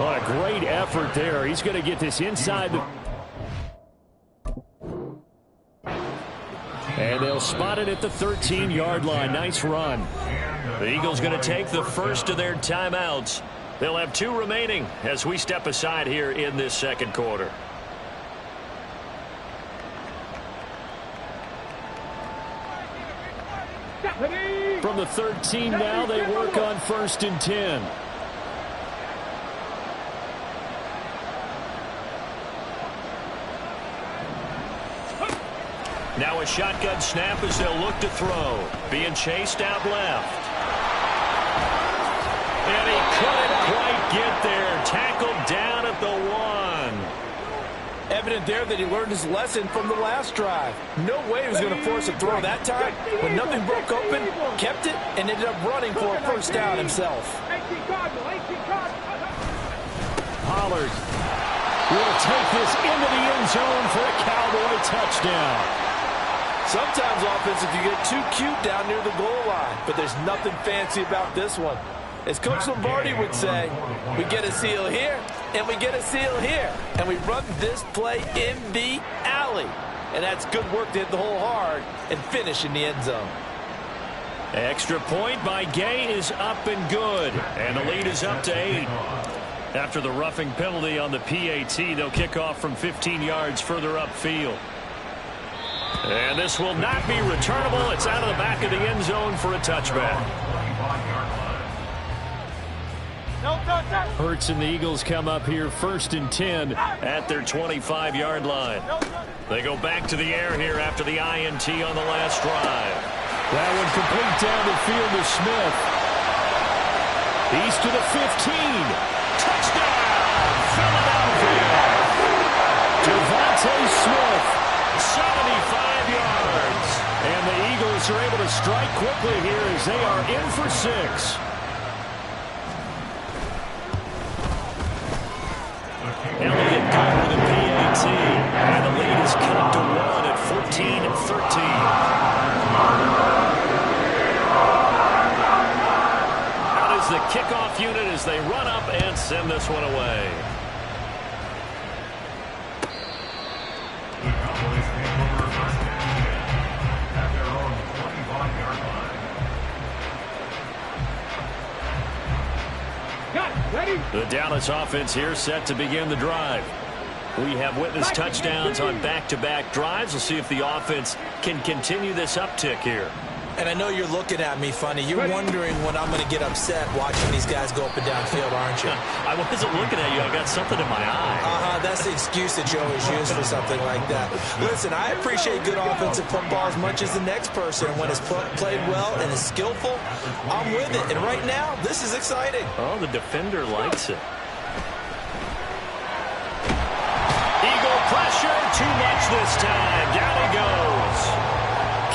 What a great effort there. He's going to get this inside the... And they'll spot it at the 13-yard line. Nice run. The Eagles going to take the first of their timeouts. They'll have 2 remaining as we step aside here in this 2nd quarter. From the 13 now, they work on 1st and 10. Now a shotgun snap as they'll look to throw. Being chased out left. And he couldn't quite get there. Tackled down at the 1. Evident there that he learned his lesson from the last drive. No way he was going to force a throw that time. When nothing broke open, kept it, and ended up running for a first down himself. Pollard will take this into the end zone for a Cowboy touchdown. Sometimes offensive, you get too cute down near the goal line, but there's nothing fancy about this one. As Coach Lombardi would say, we get a seal here, and we get a seal here, and we run this play in the alley. And that's good work to hit the hole hard and finish in the end zone. Extra point by Gay is up and good, and the lead is up to 8. After the roughing penalty on the PAT, they'll kick off from 15 yards further upfield. And this will not be returnable. It's out of the back of the end zone for a touchback. Hurts and the Eagles come up here 1st and 10 at their 25-yard line. They go back to the air here after the INT on the last drive. That one complete down the field to Smith. He's to the 15. Touchdown, Philadelphia. Devontae Smith. 75 yards. And the Eagles are able to strike quickly here as they are in for 6. Elliott good with the PAT. And the lead is cut to 1 at 14-13. Out is the kickoff unit as they run up and send this one away. The Dallas offense here set to begin the drive. We have witnessed touchdowns on back-to-back drives. We'll see if the offense can continue this uptick here. And I know you're looking at me funny. You're wondering when I'm going to get upset watching these guys go up and down field, aren't you? I wasn't looking at you. I got something in my eye. That's the excuse that you always use for something like that. Listen, I appreciate good offensive football as much as the next person. And when it's played well and is skillful, I'm with it. And right now, this is exciting. Oh, the defender likes it. Eagle pressure, too much this time. Down he goes.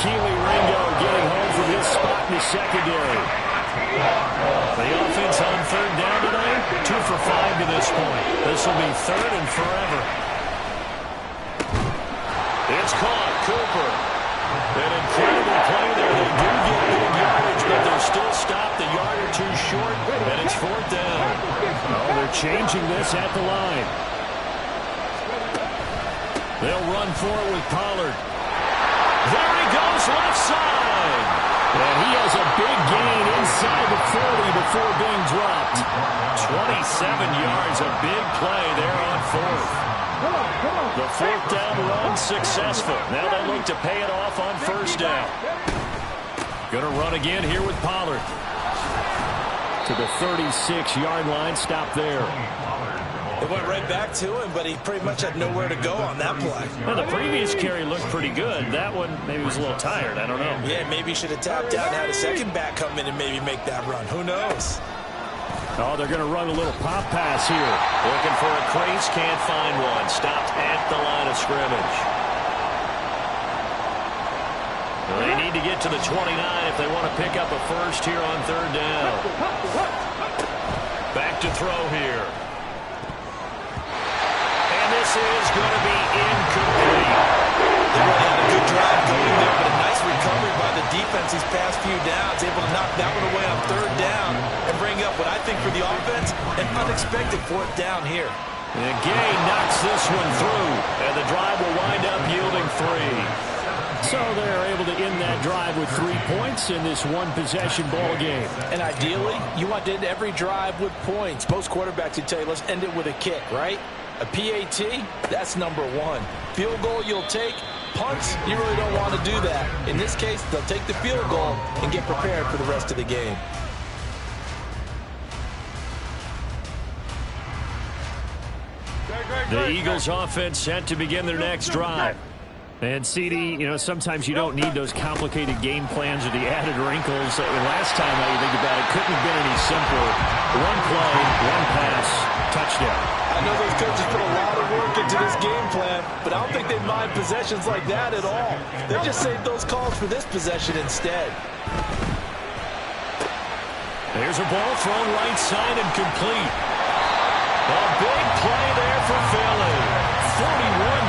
Keely Ringo getting home from his spot in the secondary. The offense on 3rd down today, 2 for 5 to this point. This will be 3rd and forever. It's caught. Cooper. An incredible play there. They do get big yardage, but they're still stopped a yard or 2 short, and it's 4th down. Oh, they're changing this at the line. They'll run for it with Pollard. There he goes, left side. And he has a big gain inside the 40 before being dropped. 27 yards, a big play there on 4th. The 4th down run successful. Now they look to pay it off on 1st down. Going to run again here with Pollard. To the 36-yard line, stop there. It went right back to him, but he pretty much had nowhere to go on that play. Well, the previous carry looked pretty good. That one maybe was a little tired. I don't know. Yeah, maybe he should have tapped out and had a second back come in and maybe make that run. Who knows? Oh, they're going to run a little pop pass here. Looking for a crease, can't find one. Stopped at the line of scrimmage. They need to get to the 29 if they want to pick up a first here on 3rd down. Back to throw here. And this is going to be incomplete. They really had a good drive going there, but a nice recovery by the defense these past few downs. Able to knock that one away on 3rd down and bring up what I think for the offense, an unexpected 4th down here. And Gay knocks this one through, and the drive will wind up yielding 3. So they're able to end that drive with 3 points in this one-possession ball game. And ideally, you want to end every drive with points. Most quarterbacks would tell you, let's end it with a kick, right? A PAT, that's number 1. Field goal you'll take. Punts, you really don't want to do that. In this case, they'll take the field goal and get prepared for the rest of the game. The Eagles offense set to begin their next drive. And CD, you know, sometimes you don't need those complicated game plans or the added wrinkles. Last time, you think about it, couldn't have been any simpler. One play, one pass, touchdown. I know those coaches put a lot of work into this game plan, but I don't think they mind possessions like that at all. They just saved those calls for this possession instead. There's a ball thrown right side and complete. A big play there for Philly. 41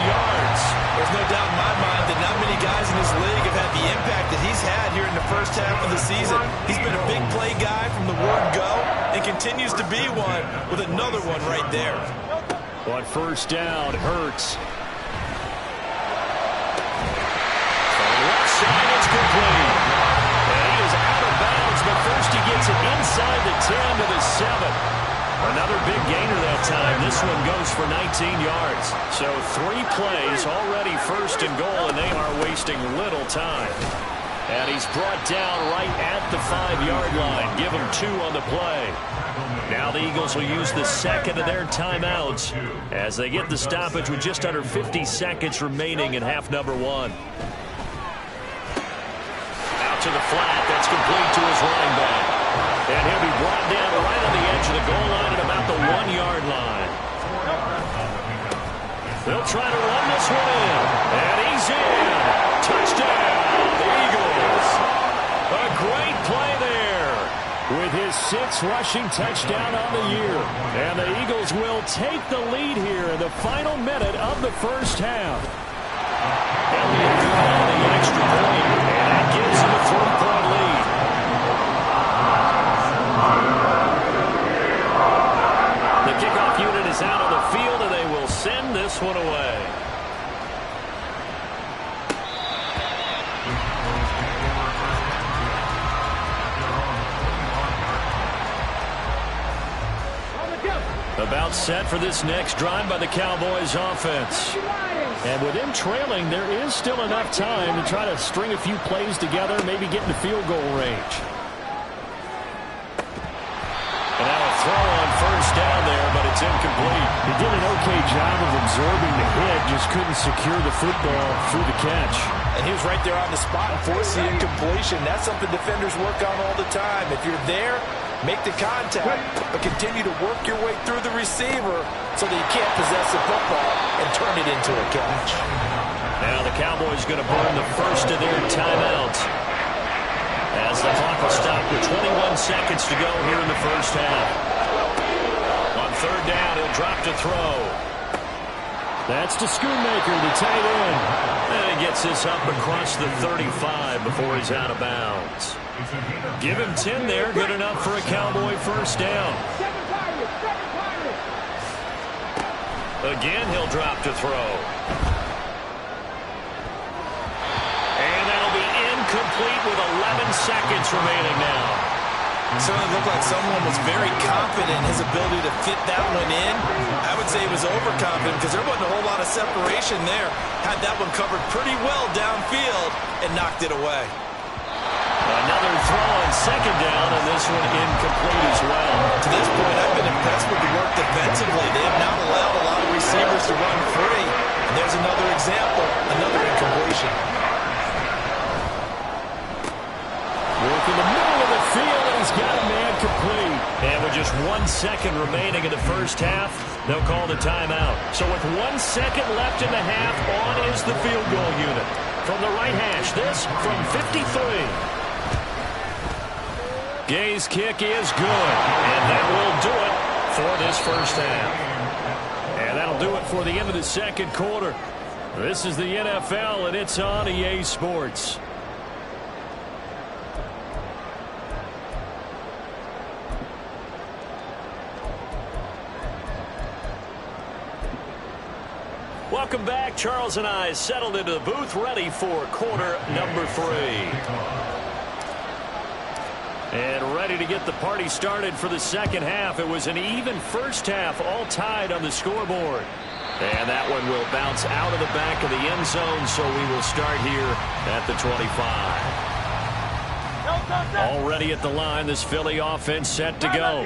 yards. There's no doubt in my mind that not many guys in this league have had the impact that he's had here in the first half of the season. He's been a big play guy from the word go and continues to be one with another one right there. On first down, Hurts. On the left side, it's complete. And he is out of bounds, but first he gets it inside the 10 to the 7. Another big gainer that time. This one goes for 19 yards. So 3 plays, already first and goal, and they are wasting little time. And he's brought down right at the 5-yard line. Give him 2 on the play. Now the Eagles will use the second of their timeouts as they get the stoppage with just under 50 seconds remaining in half number 1. Out to the flat. That's complete to his running back. And he'll be brought down right on the edge of the goal line at about the 1-yard line. They'll try to run this one in. And he's in. Touchdown, the Eagles. A great play there with his 6th rushing touchdown on the year. And the Eagles will take the lead here in the final minute of the first half. Elliott on the extra point, and that gives him a 3-point lead. The kickoff unit is out on the field, and they will send this one away. About set for this next drive by the Cowboys offense. And with him trailing, there is still enough time to try to string a few plays together, maybe get into field goal range. And now a throw on first down there, but it's incomplete. He did an okay job of absorbing the hit, just couldn't secure the football through the catch. And he was right there on the spot and forced the incompletion. That's something defenders work on all the time. If you're there, make the contact, but continue to work your way through the receiver so that you can't possess the football and turn it into a catch. Now the Cowboys going to burn the first of their timeouts as the clock will stop with 21 seconds to go here in the first half. On third down, he'll drop to throw. That's to Schoonmaker, the tight end. And he gets this up across the 35 before he's out of bounds. Give him 10 there, good enough for a Cowboy first down. Again, he'll drop to throw. And that'll be incomplete with 11 seconds remaining now. It certainly looked like someone was very confident in his ability to fit that one in. I would say he was overconfident because there wasn't a whole lot of separation there. Had that one covered pretty well downfield and knocked it away. Another throw on second down, and this one incomplete as well. To this point, I've been impressed with the work defensively. They have not allowed a lot of receivers to run free. And there's another example, another incompletion. Work in the middle of the field, and he's got a man complete. And with just 1 second remaining in the first half, they'll call the timeout. So with 1 second left in the half, on is the field goal unit. From the right hash, this from 53. Gay's kick is good, and that will do it for this first half. And that'll do it for the end of the second quarter. This is the NFL, and it's on EA Sports. Welcome back. Charles and I settled into the booth, ready for quarter number 3. And ready to get the party started for the second half. It was an even first half, all tied on the scoreboard. And that one will bounce out of the back of the end zone, so we will start here at the 25. Already at the line, this Philly offense set to go.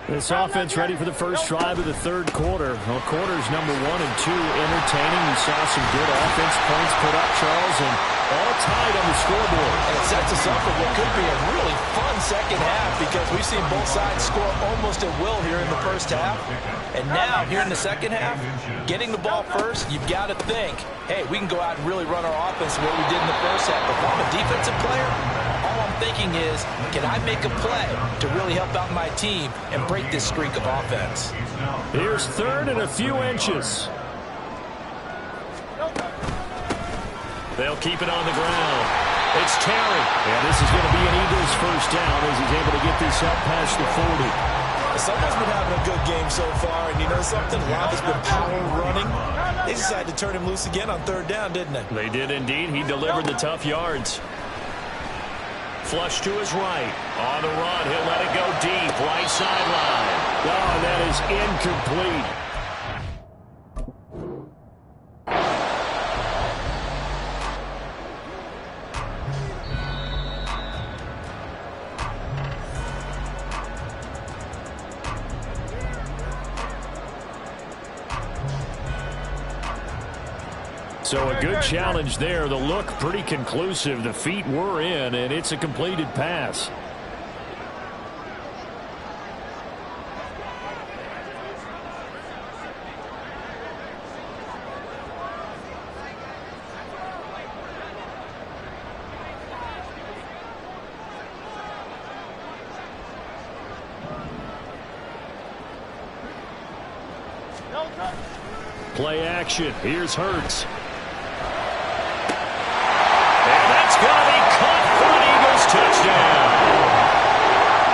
This offense ready for the first drive of the third quarter. Well, quarters number 1 and 2 entertaining. We saw some good offense points put up, Charles, and all tied on the scoreboard. And it sets us up for what could be a really fun second half because we've seen both sides score almost at will here in the first half. And now, here in the second half, getting the ball first, you've got to think, hey, we can go out and really run our offense the way we did in the first half. But if I'm a defensive player, all I'm thinking is, can I make a play to really help out my team and break this streak of offense? Here's third and a few inches. They'll keep it on the ground. It's Terry. And this is going to be an Eagles first down as he's able to get this up past the 40. Someone's been having a good game so far, and you know something? A lot has been power running. They decided to turn him loose again on third down, didn't they? They did indeed. He delivered the tough yards. Flush to his right. On the run, he'll let it go deep. Right sideline. Oh, that is incomplete. So a good challenge there. The look pretty conclusive. The feet were in, and it's a completed pass. Play action. Here's Hurts. It's going to be caught for an Eagles touchdown.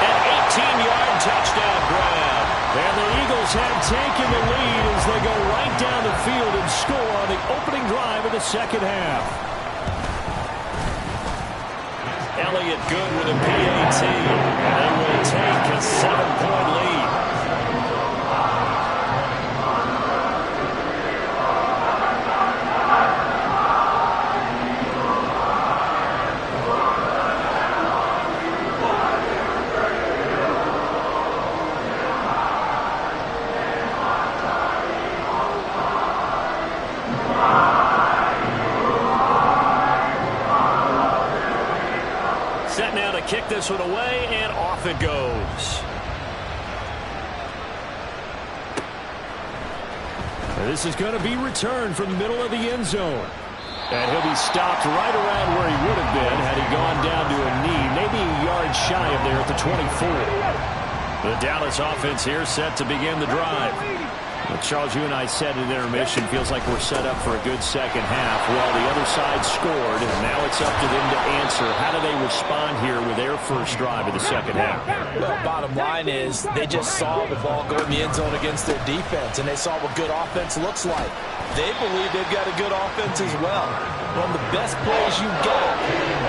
An 18-yard touchdown grab. And the Eagles have taken the lead as they go right down the field and score on the opening drive of the second half. Elliott good with a PAT. And they will take a 7-point lead. Kick this one away, and off it goes. This is going to be returned from the middle of the end zone. And he'll be stopped right around where he would have been had he gone down to a knee, maybe a yard shy of there at the 24. The Dallas offense here set to begin the drive. Well, Charles, you and I said at intermission, feels like we're set up for a good second half. Well, the other side scored, and now it's up to them to answer. How do they respond here with their first drive of the second half? Well, bottom line is they just saw the ball go in the end zone against their defense, and they saw what good offense looks like. They believe they've got a good offense as well. Run the best plays you've got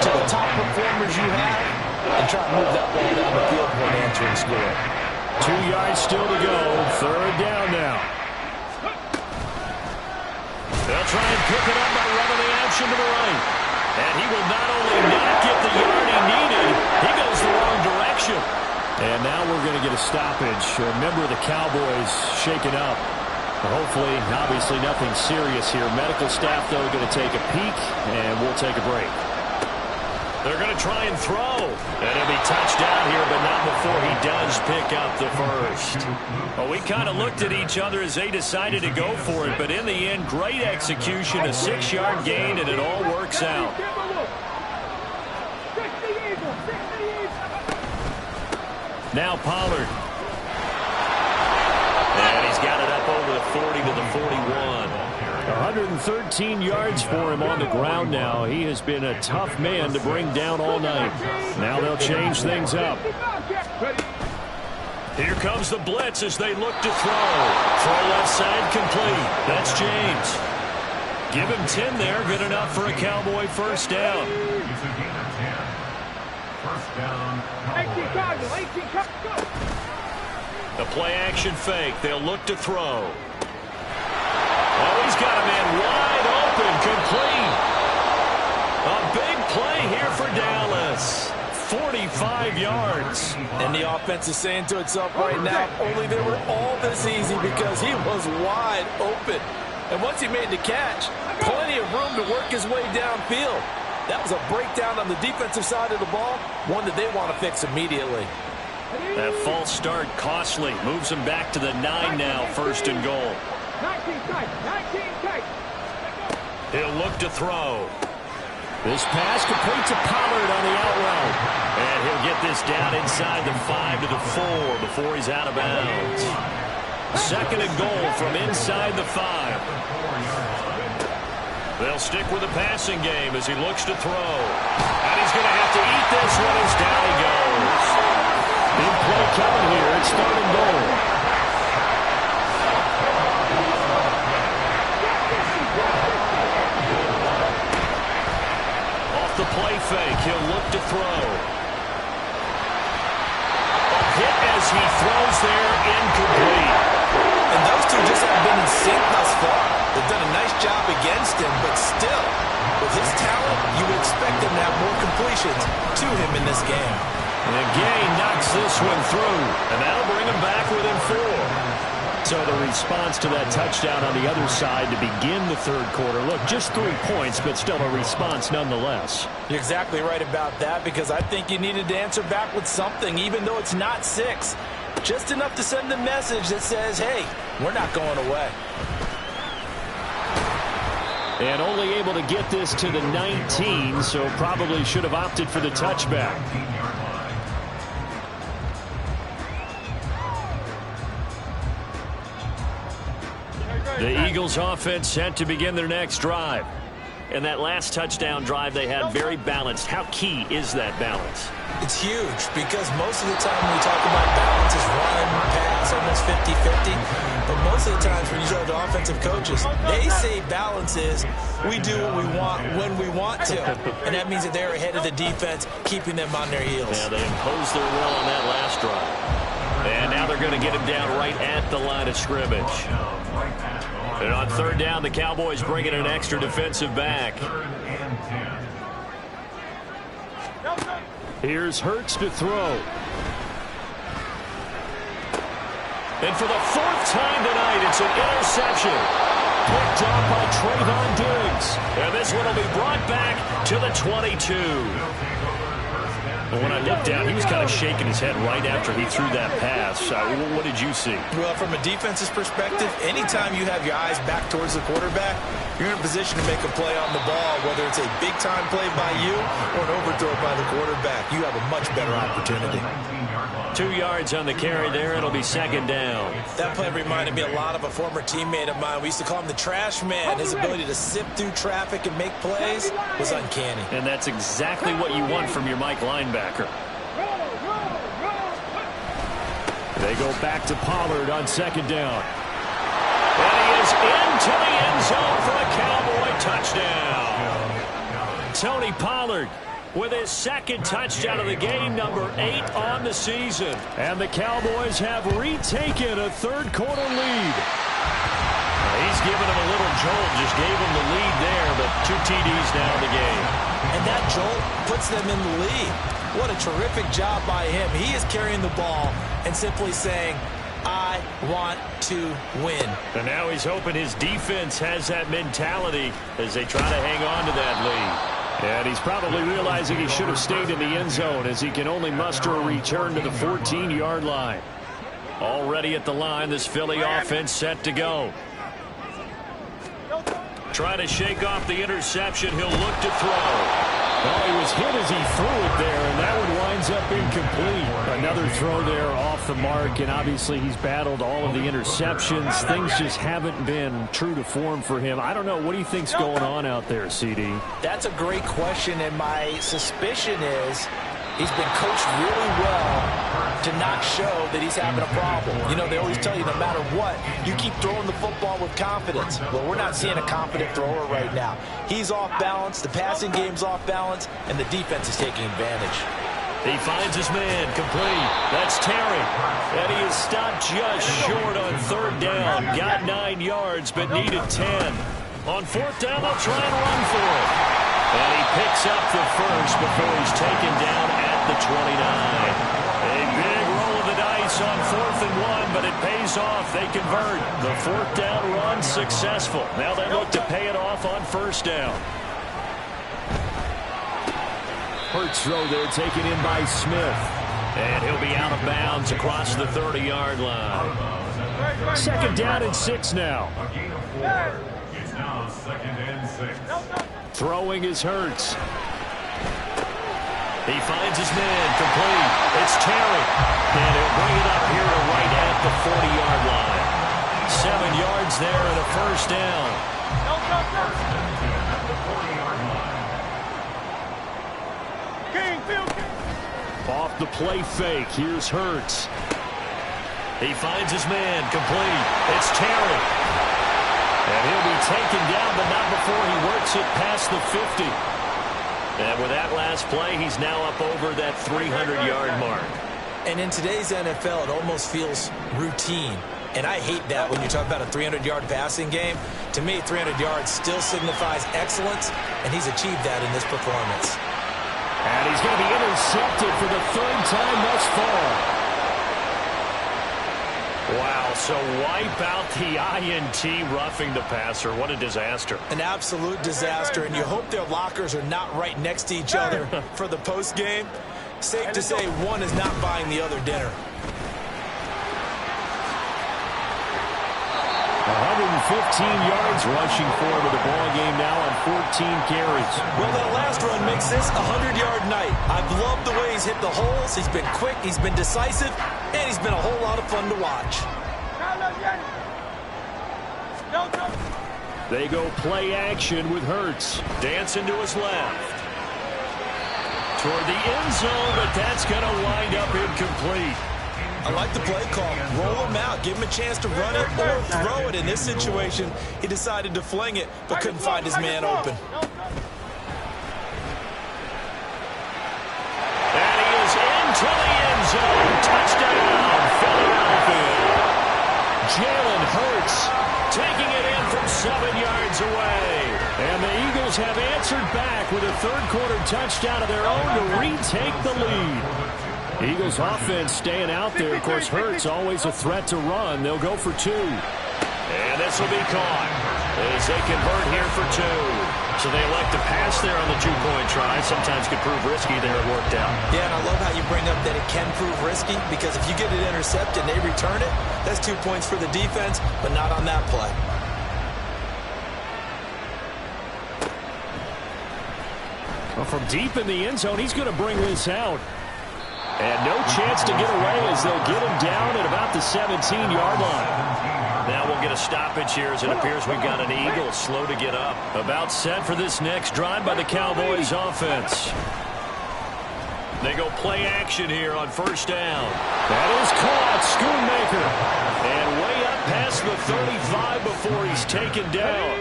to the top performers you have, and try to move that ball down the field for an answering score. 2 yards still to go. Third down now. They'll try and pick it up by running the action to the right. And he will not only not get the yard he needed, he goes the wrong direction. And now we're going to get a stoppage. A member of the Cowboys shaken up. Hopefully, obviously nothing serious here. Medical staff, though, going to take a peek, and we'll take a break. They're going to try and throw. And he'll be touched down here, but not before he does pick up the first. Well, we kind of looked at each other as they decided to go for it, but in the end, great execution, a 6-yard gain, and it all works out. Now Pollard. And he's got it up over the 40 to the 41. 113 yards for him on the ground now. He has been a tough man to bring down all night. Now they'll change things up. Here comes the blitz as they look to throw. Throw left side complete. That's James. Give him 10 there. Good enough for a Cowboy first down. The play action fake. They'll look to throw. Oh, he's got a man wide open, complete. A big play here for Dallas. 45 yards. And the offense is saying to itself right now, only they were all this easy because he was wide open. And once he made the catch, plenty of room to work his way downfield. That was a breakdown on the defensive side of the ball, one that they want to fix immediately. That false start costly. Moves him back to the 9 now, first and goal. 19 tight, 19 tight. He'll look to throw. This pass complete to Pollard on the out route. And he'll get this down inside the 5 to the 4 before he's out of bounds. Second and goal from inside the 5. They'll stick with the passing game as he looks to throw. And he's going to have to eat this one as down he goes. Big play coming here. It's third and goal. Off the play fake, he'll look to throw. A hit as he throws there, incomplete. And those two just haven't been in sync thus far. They've done a nice job against him, but still, with his talent, you would expect him to have more completions to him in this game. And again, knocks this one through, and that'll bring him back within 4. So the response to that touchdown on the other side to begin the third quarter. Look, just 3 points, but still a response nonetheless. You're exactly right about that, because I think you needed to answer back with something, even though it's not 6. Just enough to send a message that says, hey, we're not going away. And only able to get this to the 19, so probably should have opted for the touchback. The Eagles offense set to begin their next drive. And that last touchdown drive they had very balanced. How key is that balance? It's huge, because most of the time when we talk about balance is run, pass, almost 50-50. But most of the times when you talk to offensive coaches, they say balance is we do what we want when we want to. And that means that they're ahead of the defense, keeping them on their heels. Yeah, they imposed their will on that last drive. And now they're going to get him down right at the line of scrimmage. And on third down, the Cowboys bring in an extra defensive back. Here's Hurts to throw. And for the 4th time tonight, it's an interception. Picked up by Trayvon Diggs. And this one will be brought back to the 22. But when I looked down, he was kind of shaking his head right after he threw that pass. What did you see? Well, from a defense's perspective, anytime you have your eyes back towards the quarterback, you're in a position to make a play on the ball, whether it's a big-time play by you or an overthrow by the quarterback. You have a much better opportunity. 2 yards on the carry there. It'll be second down. That play reminded me a lot of a former teammate of mine. We used to call him the trash man. His ability to sift through traffic and make plays was uncanny. And that's exactly what you want from your Mike linebacker. They go back to Pollard on second down. And he is into the end zone for a Cowboy touchdown. Tony Pollard with his second touchdown of the game, number 8 on the season. And the Cowboys have retaken a third quarter lead. He's giving him a little jolt, just gave him the lead there, but 2 TDs now in the game. And that jolt puts them in the lead. What a terrific job by him. He is carrying the ball and simply saying, I want to win. And now he's hoping his defense has that mentality as they try to hang on to that lead. And he's probably realizing he should have stayed in the end zone as he can only muster a return to the 14-yard line. Already at the line, this Philly offense set to go. Trying to shake off the interception. He'll look to throw. Well, he was hit as he threw it there, and that one winds up incomplete. Another throw there off the mark, and obviously he's battled all of the interceptions. Things just haven't been true to form for him. I don't know. What do you think's going on out there, CD? That's a great question, and my suspicion is he's been coached really well to not show that he's having a problem. You know, they always tell you no matter what, you keep throwing the football with confidence. Well, we're not seeing a confident thrower right now. He's off balance, the passing game's off balance, and the defense is taking advantage. He finds his man, complete. That's Terry. And he is stopped just short on third down. Got 9 yards, but needed 10. On fourth down, they'll try and run for it. And he picks up the first before he's taken down at at the 29. A big roll of the dice on 4th and 1, but it pays off. They convert. The 4th down run successful. Now they look to pay it off on 1st down. Hurts throw there taken in by Smith. And he'll be out of bounds across the 30-yard line. 2nd down and 6 now. It's now 2nd and 6. Throwing is Hurts. He finds his man complete. It's Terry. And he'll bring it up here to right at the 40-yard line. 7 yards there and a 1st down. Off the play fake. Here's Hurts. He finds his man complete. It's Terry. And he'll be taken down, but not before he works it past the 50. And with that last play, he's now up over that 300-yard mark. And in today's NFL, it almost feels routine. And I hate that when you talk about a 300-yard passing game. To me, 300 yards still signifies excellence, and he's achieved that in this performance. And he's going to be intercepted for the 3rd time thus far. Wow, so wipe out the INT, roughing the passer. What a disaster. An absolute disaster, and you hope their lockers are not right next to each other for the post game. Safe to say one is not buying the other dinner. 115 yards rushing forward to the ball game now on 14 carries. Well, that last run makes this a 100-yard night. I've loved the way he's hit the holes. He's been quick, he's been decisive, and he's been a whole lot of fun to watch. They go play action with Hurts. Dancing to his left. Toward the end zone, but that's going to wind up incomplete. I like the play call. Roll him out. Give him a chance to run it or throw it. In this situation, he decided to fling it, but couldn't find his man open. And he is into the end zone. Touchdown, Philadelphia. Jalen Hurts taking it in from 7 yards away. And the Eagles have answered back with a 3rd-quarter touchdown of their own to retake the lead. Eagles offense staying out there. Of course, Hurts always a threat to run. They'll go for 2. And this will be caught as they convert here for 2. So they elect to pass there on the 2-point try. Sometimes could prove risky there. It worked out. Yeah, and I love how you bring up that it can prove risky, because if you get it intercepted and they return it, that's 2 points for the defense, but not on that play. Well, from deep in the end zone, he's going to bring this out. And no chance to get away as they'll get him down at about the 17-yard line. Now we'll get a stoppage here as it appears we've got an Eagle slow to get up. About set for this next drive by the Cowboys offense. They go play action here on 1st down. That is caught, Schoonmaker. And way up past the 35 before he's taken down.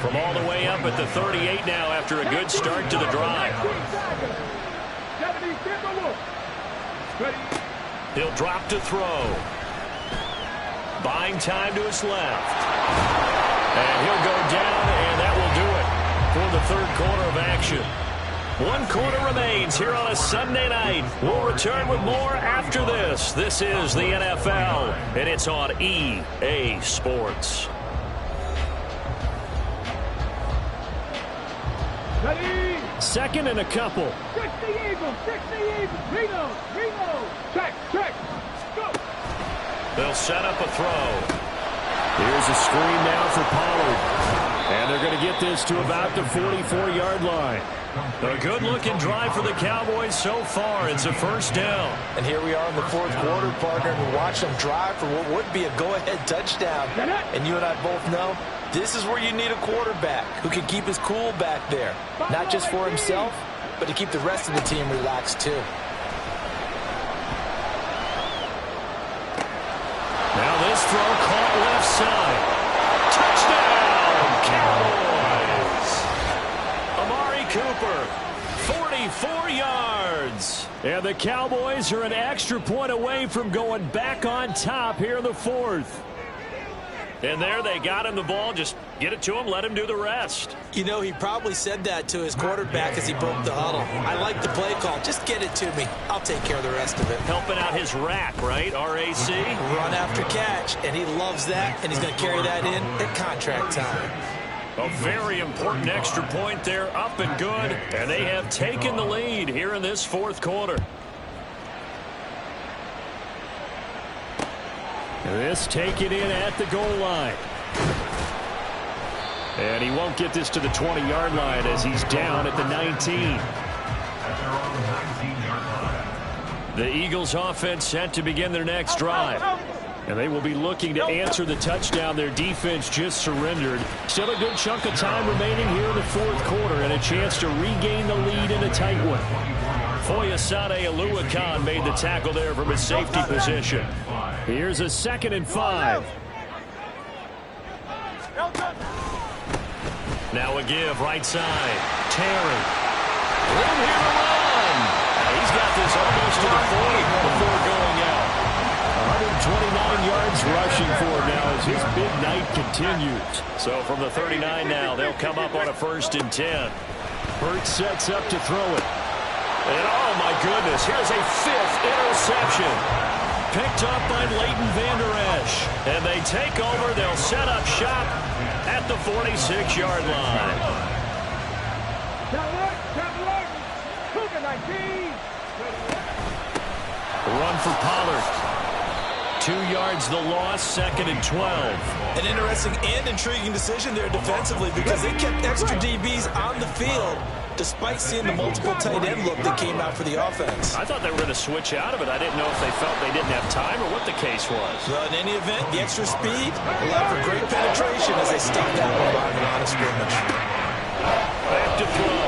From all the way up at the 38 now after a good start to the drive. He'll drop to throw. Buying time to his left. And he'll go down, and that will do it for the 3rd quarter of action. 1 quarter remains here on a Sunday night. We'll return with more after this. This is the NFL, and it's on EA Sports. Ready? 2nd and a couple. 60 Eagles, 60 Eagles. Reno. Check. Go. They'll set up a throw. Here's a screen now for Pollard. And they're going to get this to about the 44-yard line. A good-looking drive for the Cowboys so far. It's a 1st down. And here we are in the 4th quarter, partner, and we watch them drive for what would be a go-ahead touchdown. And you and I both know this is where you need a quarterback who can keep his cool back there. Not just for himself, but to keep the rest of the team relaxed too. Now this throw caught left side. Touchdown, Cowboys! Amari Cooper, 44 yards. And the Cowboys are an extra point away from going back on top here in the 4th. And there they got him the ball. Just get it to him, let him do the rest. You know, he probably said that to his quarterback as he broke the huddle. I like the play call. Just get it to me. I'll take care of the rest of it. Helping out his rack, right? RAC. Run after catch, and he loves that, and he's going to carry that in at contract time. A very important extra point there, up and good. And they have taken the lead here in this fourth quarter. This taken in at the goal line. And he won't get this to the 20-yard line as he's down at the 19. The Eagles offense set to begin their next drive. And they will be looking to answer the touchdown their defense just surrendered. Still a good chunk of time remaining here in the fourth quarter and a chance to regain the lead in a tight one. Foyesade Aluakan made the tackle there from his safety position. Here's a 2nd and 5. Now a give right side. Terry. Room here to run. He's got this almost to the 40 before going out. 129 yards rushing for him now as his big night continues. So from the 39 now, they'll come up on a 1st and 10. Hurts sets up to throw it. And oh my goodness, here's a 5th interception. Picked up by Leighton Vander Esch. And they take over. They'll set up shop at the 46-yard line. Run for Pollard. 2 yards the loss, 2nd and 12. An interesting and intriguing decision there defensively because they kept extra DBs on the field despite seeing the multiple tight end look that came out for the offense. I thought they were going to switch out of it. I didn't know if they felt they didn't have time or what the case was. Well, in any event, the extra speed allowed for great penetration as they stopped that one behind the line of scrimmage. Back to throw.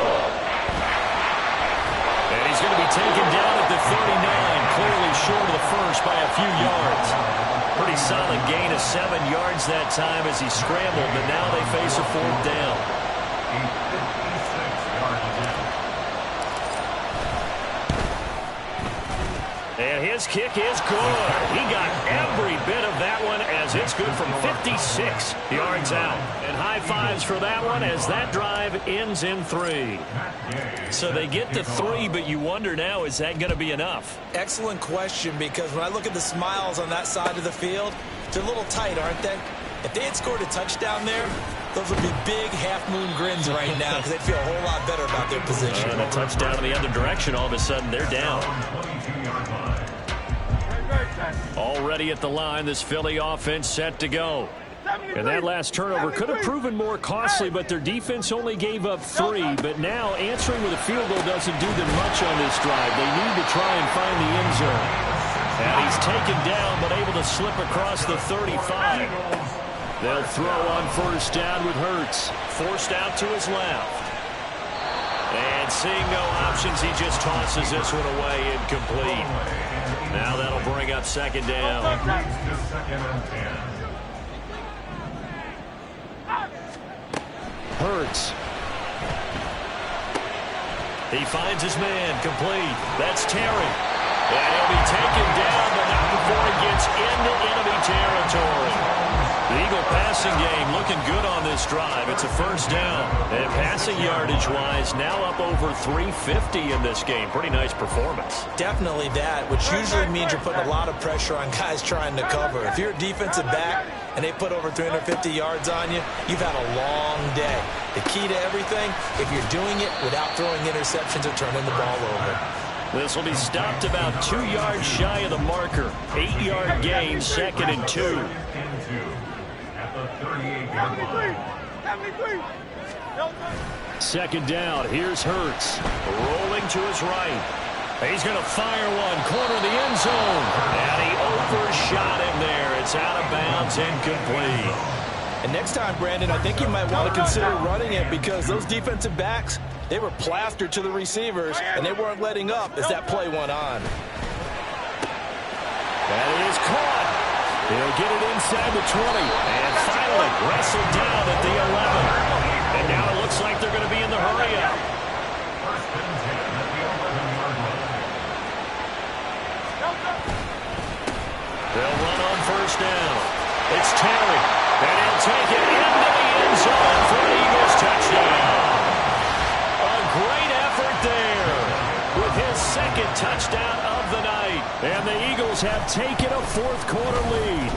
And he's going to be taken down at the 39, clearly short of the first by a few yards. Pretty solid gain of 7 yards that time as he scrambled, but now they face a 4th down. And his kick is good. He got every bit of that one as it's good from 56 yards out. And high fives for that one as that drive ends in 3. So they get to 3, but you wonder now, is that going to be enough? Excellent question, because when I look at the smiles on that side of the field, they're a little tight, aren't they? If they had scored a touchdown there, those would be big half-moon grins right now because they'd feel a whole lot better about their position. And a touchdown in the other direction, all of a sudden they're down. Already at the line, this Philly offense set to go. And that last turnover could have proven more costly, but their defense only gave up 3. But now answering with a field goal doesn't do them much on this drive. They need to try and find the end zone. And he's taken down, but able to slip across the 35. They'll throw on 1st down with Hurts. Forced out to his left. And seeing no options, he just tosses this one away incomplete. Now that'll bring up 2nd down. Hurts. He finds his man complete. That's Terry. And he'll be taken down, but not before he gets into enemy territory. The Eagle passing game looking good on this drive. It's a 1st down. And passing yardage-wise, now up over 350 in this game. Pretty nice performance. Definitely that, which usually means you're putting a lot of pressure on guys trying to cover. If you're a defensive back and they put over 350 yards on you, you've had a long day. The key to everything, if you're doing it without throwing interceptions or turning the ball over. This will be stopped about 2 yards shy of the marker. 8-yard gain, 2nd and 2. 2nd down. Here's Hurts. Rolling to his right. He's going to fire one. Corner of the end zone. And he overshot him there. It's out of bounds, incomplete. And next time, Brandon, I think you might want to consider running it because those defensive backs, they were plastered to the receivers, and they weren't letting up as that play went on. That is caught. He'll get it inside the 20. And finally wrestled down at the 11. And now it looks like they're going to be in the hurry-up. They'll run on 1st down. It's Terry. And Cowboys have taken a fourth-quarter lead.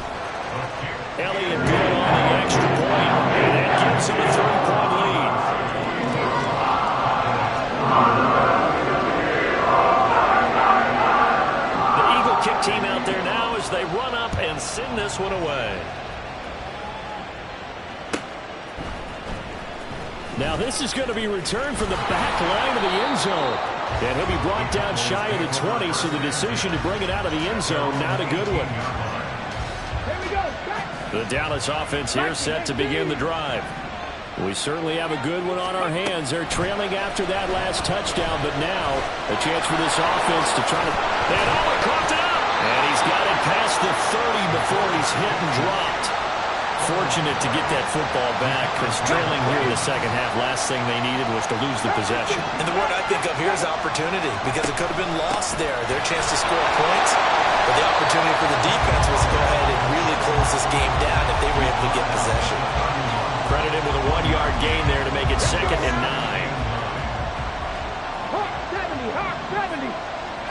Elliott good on the extra point, and that gives him a 3-point lead. The Eagle kick team out there now as they run up and send this one away. Now this is going to be returned from the back line of the end zone. And he'll be brought down shy of the 20, so the decision to bring it out of the end zone, not a good one. The Dallas offense here set to begin the drive. We certainly have a good one on our hands. They're trailing after that last touchdown, but now a chance for this offense to try to... And Owen caught it up! And he's got it past the 30 before he's hit and dropped. Fortunate to get that football back, because trailing here in the second half, last thing they needed was to lose the possession. And the word I think of here is opportunity, because it could have been lost there, their chance to score points. But the opportunity for the defense was to go ahead and really close this game down if they were able to get possession. Credited with a 1-yard gain there to make it 2nd and 9. Hawk 70, Hawk 70.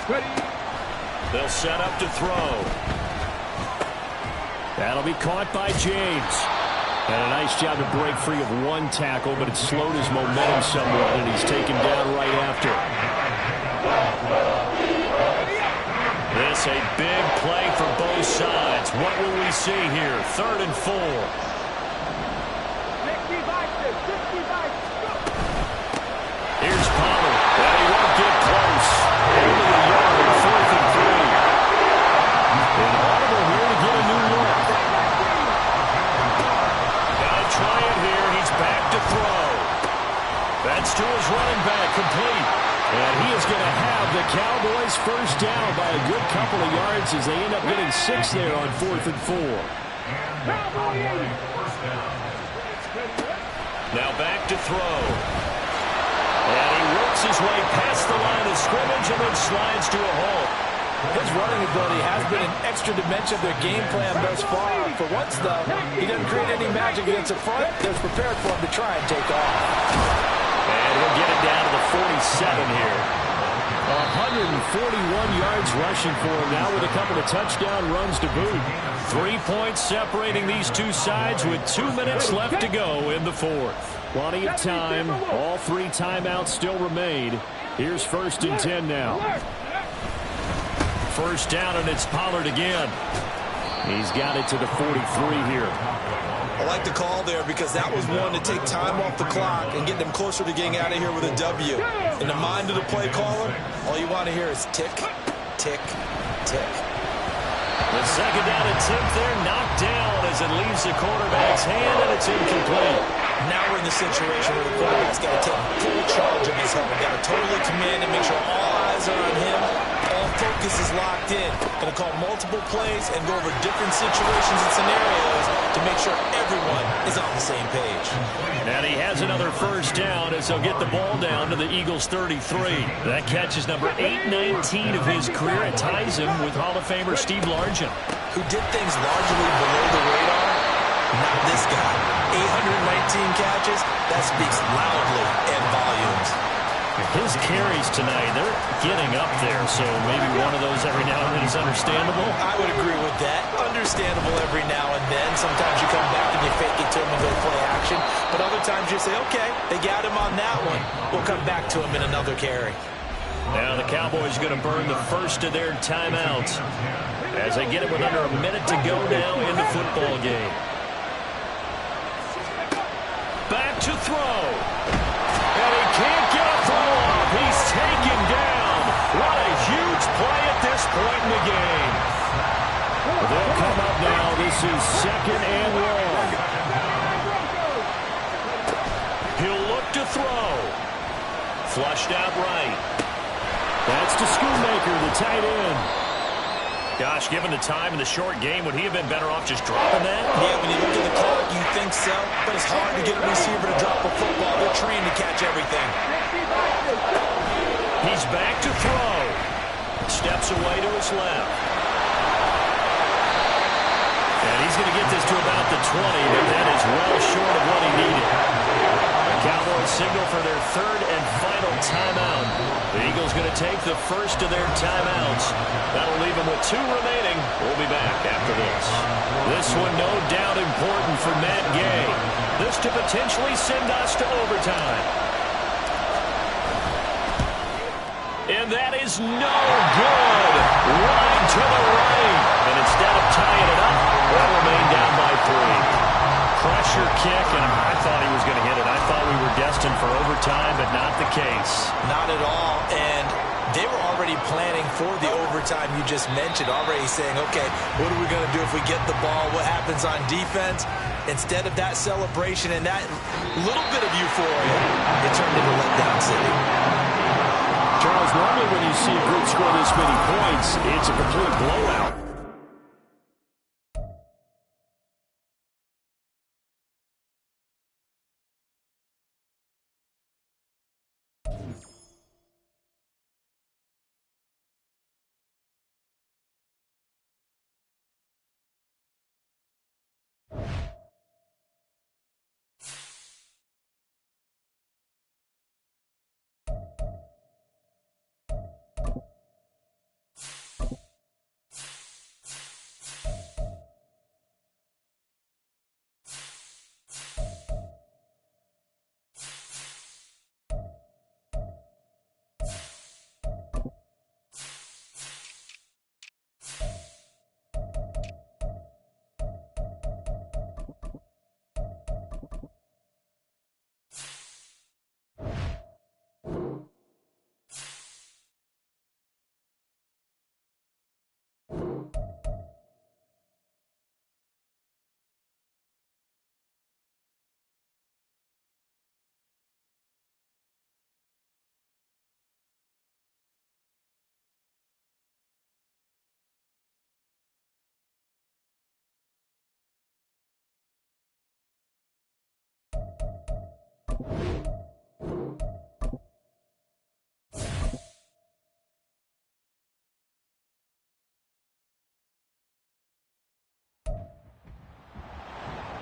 Ready. They'll set up to throw. That'll be caught by James. And a nice job to break free of one tackle, but it slowed his momentum somewhat, and he's taken down right after. This a big play for both sides. What will we see here? 3rd and 4. 65, Here's Pollard. And he won't get close. Only a yard, 4th and 3. And Audible here to get a new look. Gotta try it here. He's back to throw. That's to his running back, complete. And he is going to have the Cowboys first down by a good couple of yards as they end up getting 6 there on 4th and 4. Now back to throw. And he works his way past the line of scrimmage and then slides to a halt. His running ability has been an extra dimension of their game plan thus far. For once, though, he doesn't create any magic against the front. They're prepared for him to try and take off. And he'll get it down to the 47 here. 141 yards rushing for him now with a couple of touchdown runs to boot. 3 points separating these two sides with 2 minutes left to go in the 4th. Plenty of time. All 3 timeouts still remain. Here's 1st and 10 now. First down, and it's Pollard again. He's got it to the 43 here. I like the call there because that was one to take time off the clock and get them closer to getting out of here with a W. In the mind of the play caller, all you want to hear is tick, tick, tick. The 2nd down attempt there knocked down as it leaves the quarterback's hand, and it's incomplete. Now we're in the situation where the quarterback's got to take full charge of his helmet. Got to totally command and make sure all eyes are on him. All focus is locked in. Going to call multiple plays and go over different situations and scenarios to make sure everyone is on the same page. And he has another first down as they'll get the ball down to the Eagles' 33. That catch is number 819 of his career. It ties him with Hall of Famer Steve Largent, who did things largely below the radar. Not this guy. 819 catches, that speaks loudly in volumes. His carries tonight, they're getting up there, so maybe one of those every now and then is understandable. I would agree with that. Understandable every now and then. Sometimes you come back and you fake it to him and go play action. But other times you say, okay, they got him on that one. We'll come back to him in another carry. Now the Cowboys are going to burn the first of their timeouts as they get it with under a minute to go now in the football game. Back to throw. And he can't get a throw off. He's taken down. What a huge play at this point in the game. They'll come up now. This is 2nd and long. He'll look to throw. Flushed out right. That's to Schoonmaker, the tight end. Gosh, given the time in the short game, would he have been better off just dropping that? Yeah, when you look at the clock, you think so. But it's hard to get a receiver to drop a football. They're trained to catch everything. He's back to throw. Steps away to his left. And he's going to get this to about the 20, but that is well short of what he needed. Cowboys signal for their third and final timeout. The Eagles going to take the first of their timeouts. That'll leave them with 2 remaining. We'll be back after this. This one no doubt important for Matt Gay. This to potentially send us to overtime. And that is no good. Wide to the right. And instead of tying it up, they'll remain down by 3. Pressure kick, and I thought he was going to hit it. I thought we were destined for overtime, but not the case. Not at all, and they were already planning for the overtime you just mentioned, already saying, okay, what are we going to do if we get the ball? What happens on defense? Instead of that celebration and that little bit of euphoria, it turned into letdown city. Charles, normally when you see a group score this many points, it's a complete blowout.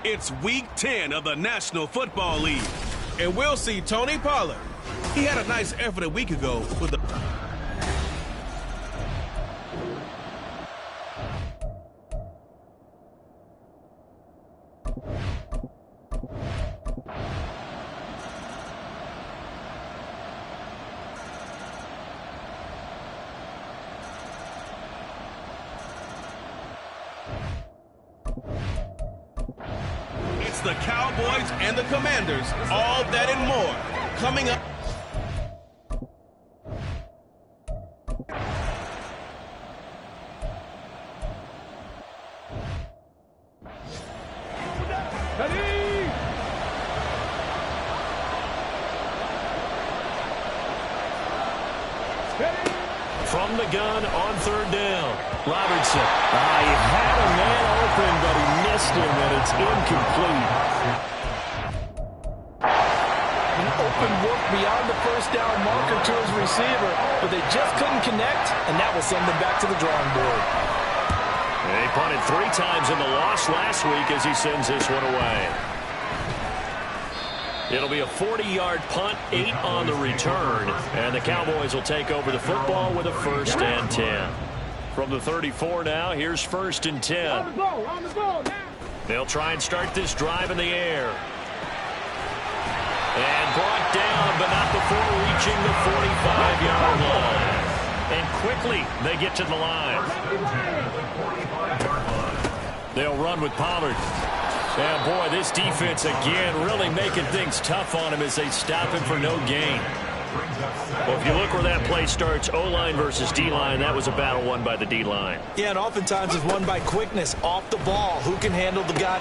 It's Week 10 of the National Football League, and we'll see Tony Pollard. He had a nice effort a week ago with the... It's the Cowboys and the Commanders, all that and more, coming up. From the gun on 3rd down. Robertson. He had a man open, but he missed him, and it's incomplete. An open look beyond the first down marker to his receiver, but they just couldn't connect, and that will send them back to the drawing board. They punted 3 times in the loss last week as he sends this one away. It'll be a 40-yard punt, 8 on the return, and the Cowboys will take over the football with a 1st and 10. From the 34 now, here's 1st and 10. On the go, now. They'll try and start this drive in the air. And brought down, but not before reaching the 45-yard line. And quickly, they get to the line. They'll run with Pollard. Yeah, boy, this defense again really making things tough on him as they stop him for no gain. Well, if you look where that play starts, O-line versus D-line, that was a battle won by the D-line. Yeah, and oftentimes it's won by quickness off the ball. Who can handle the guy?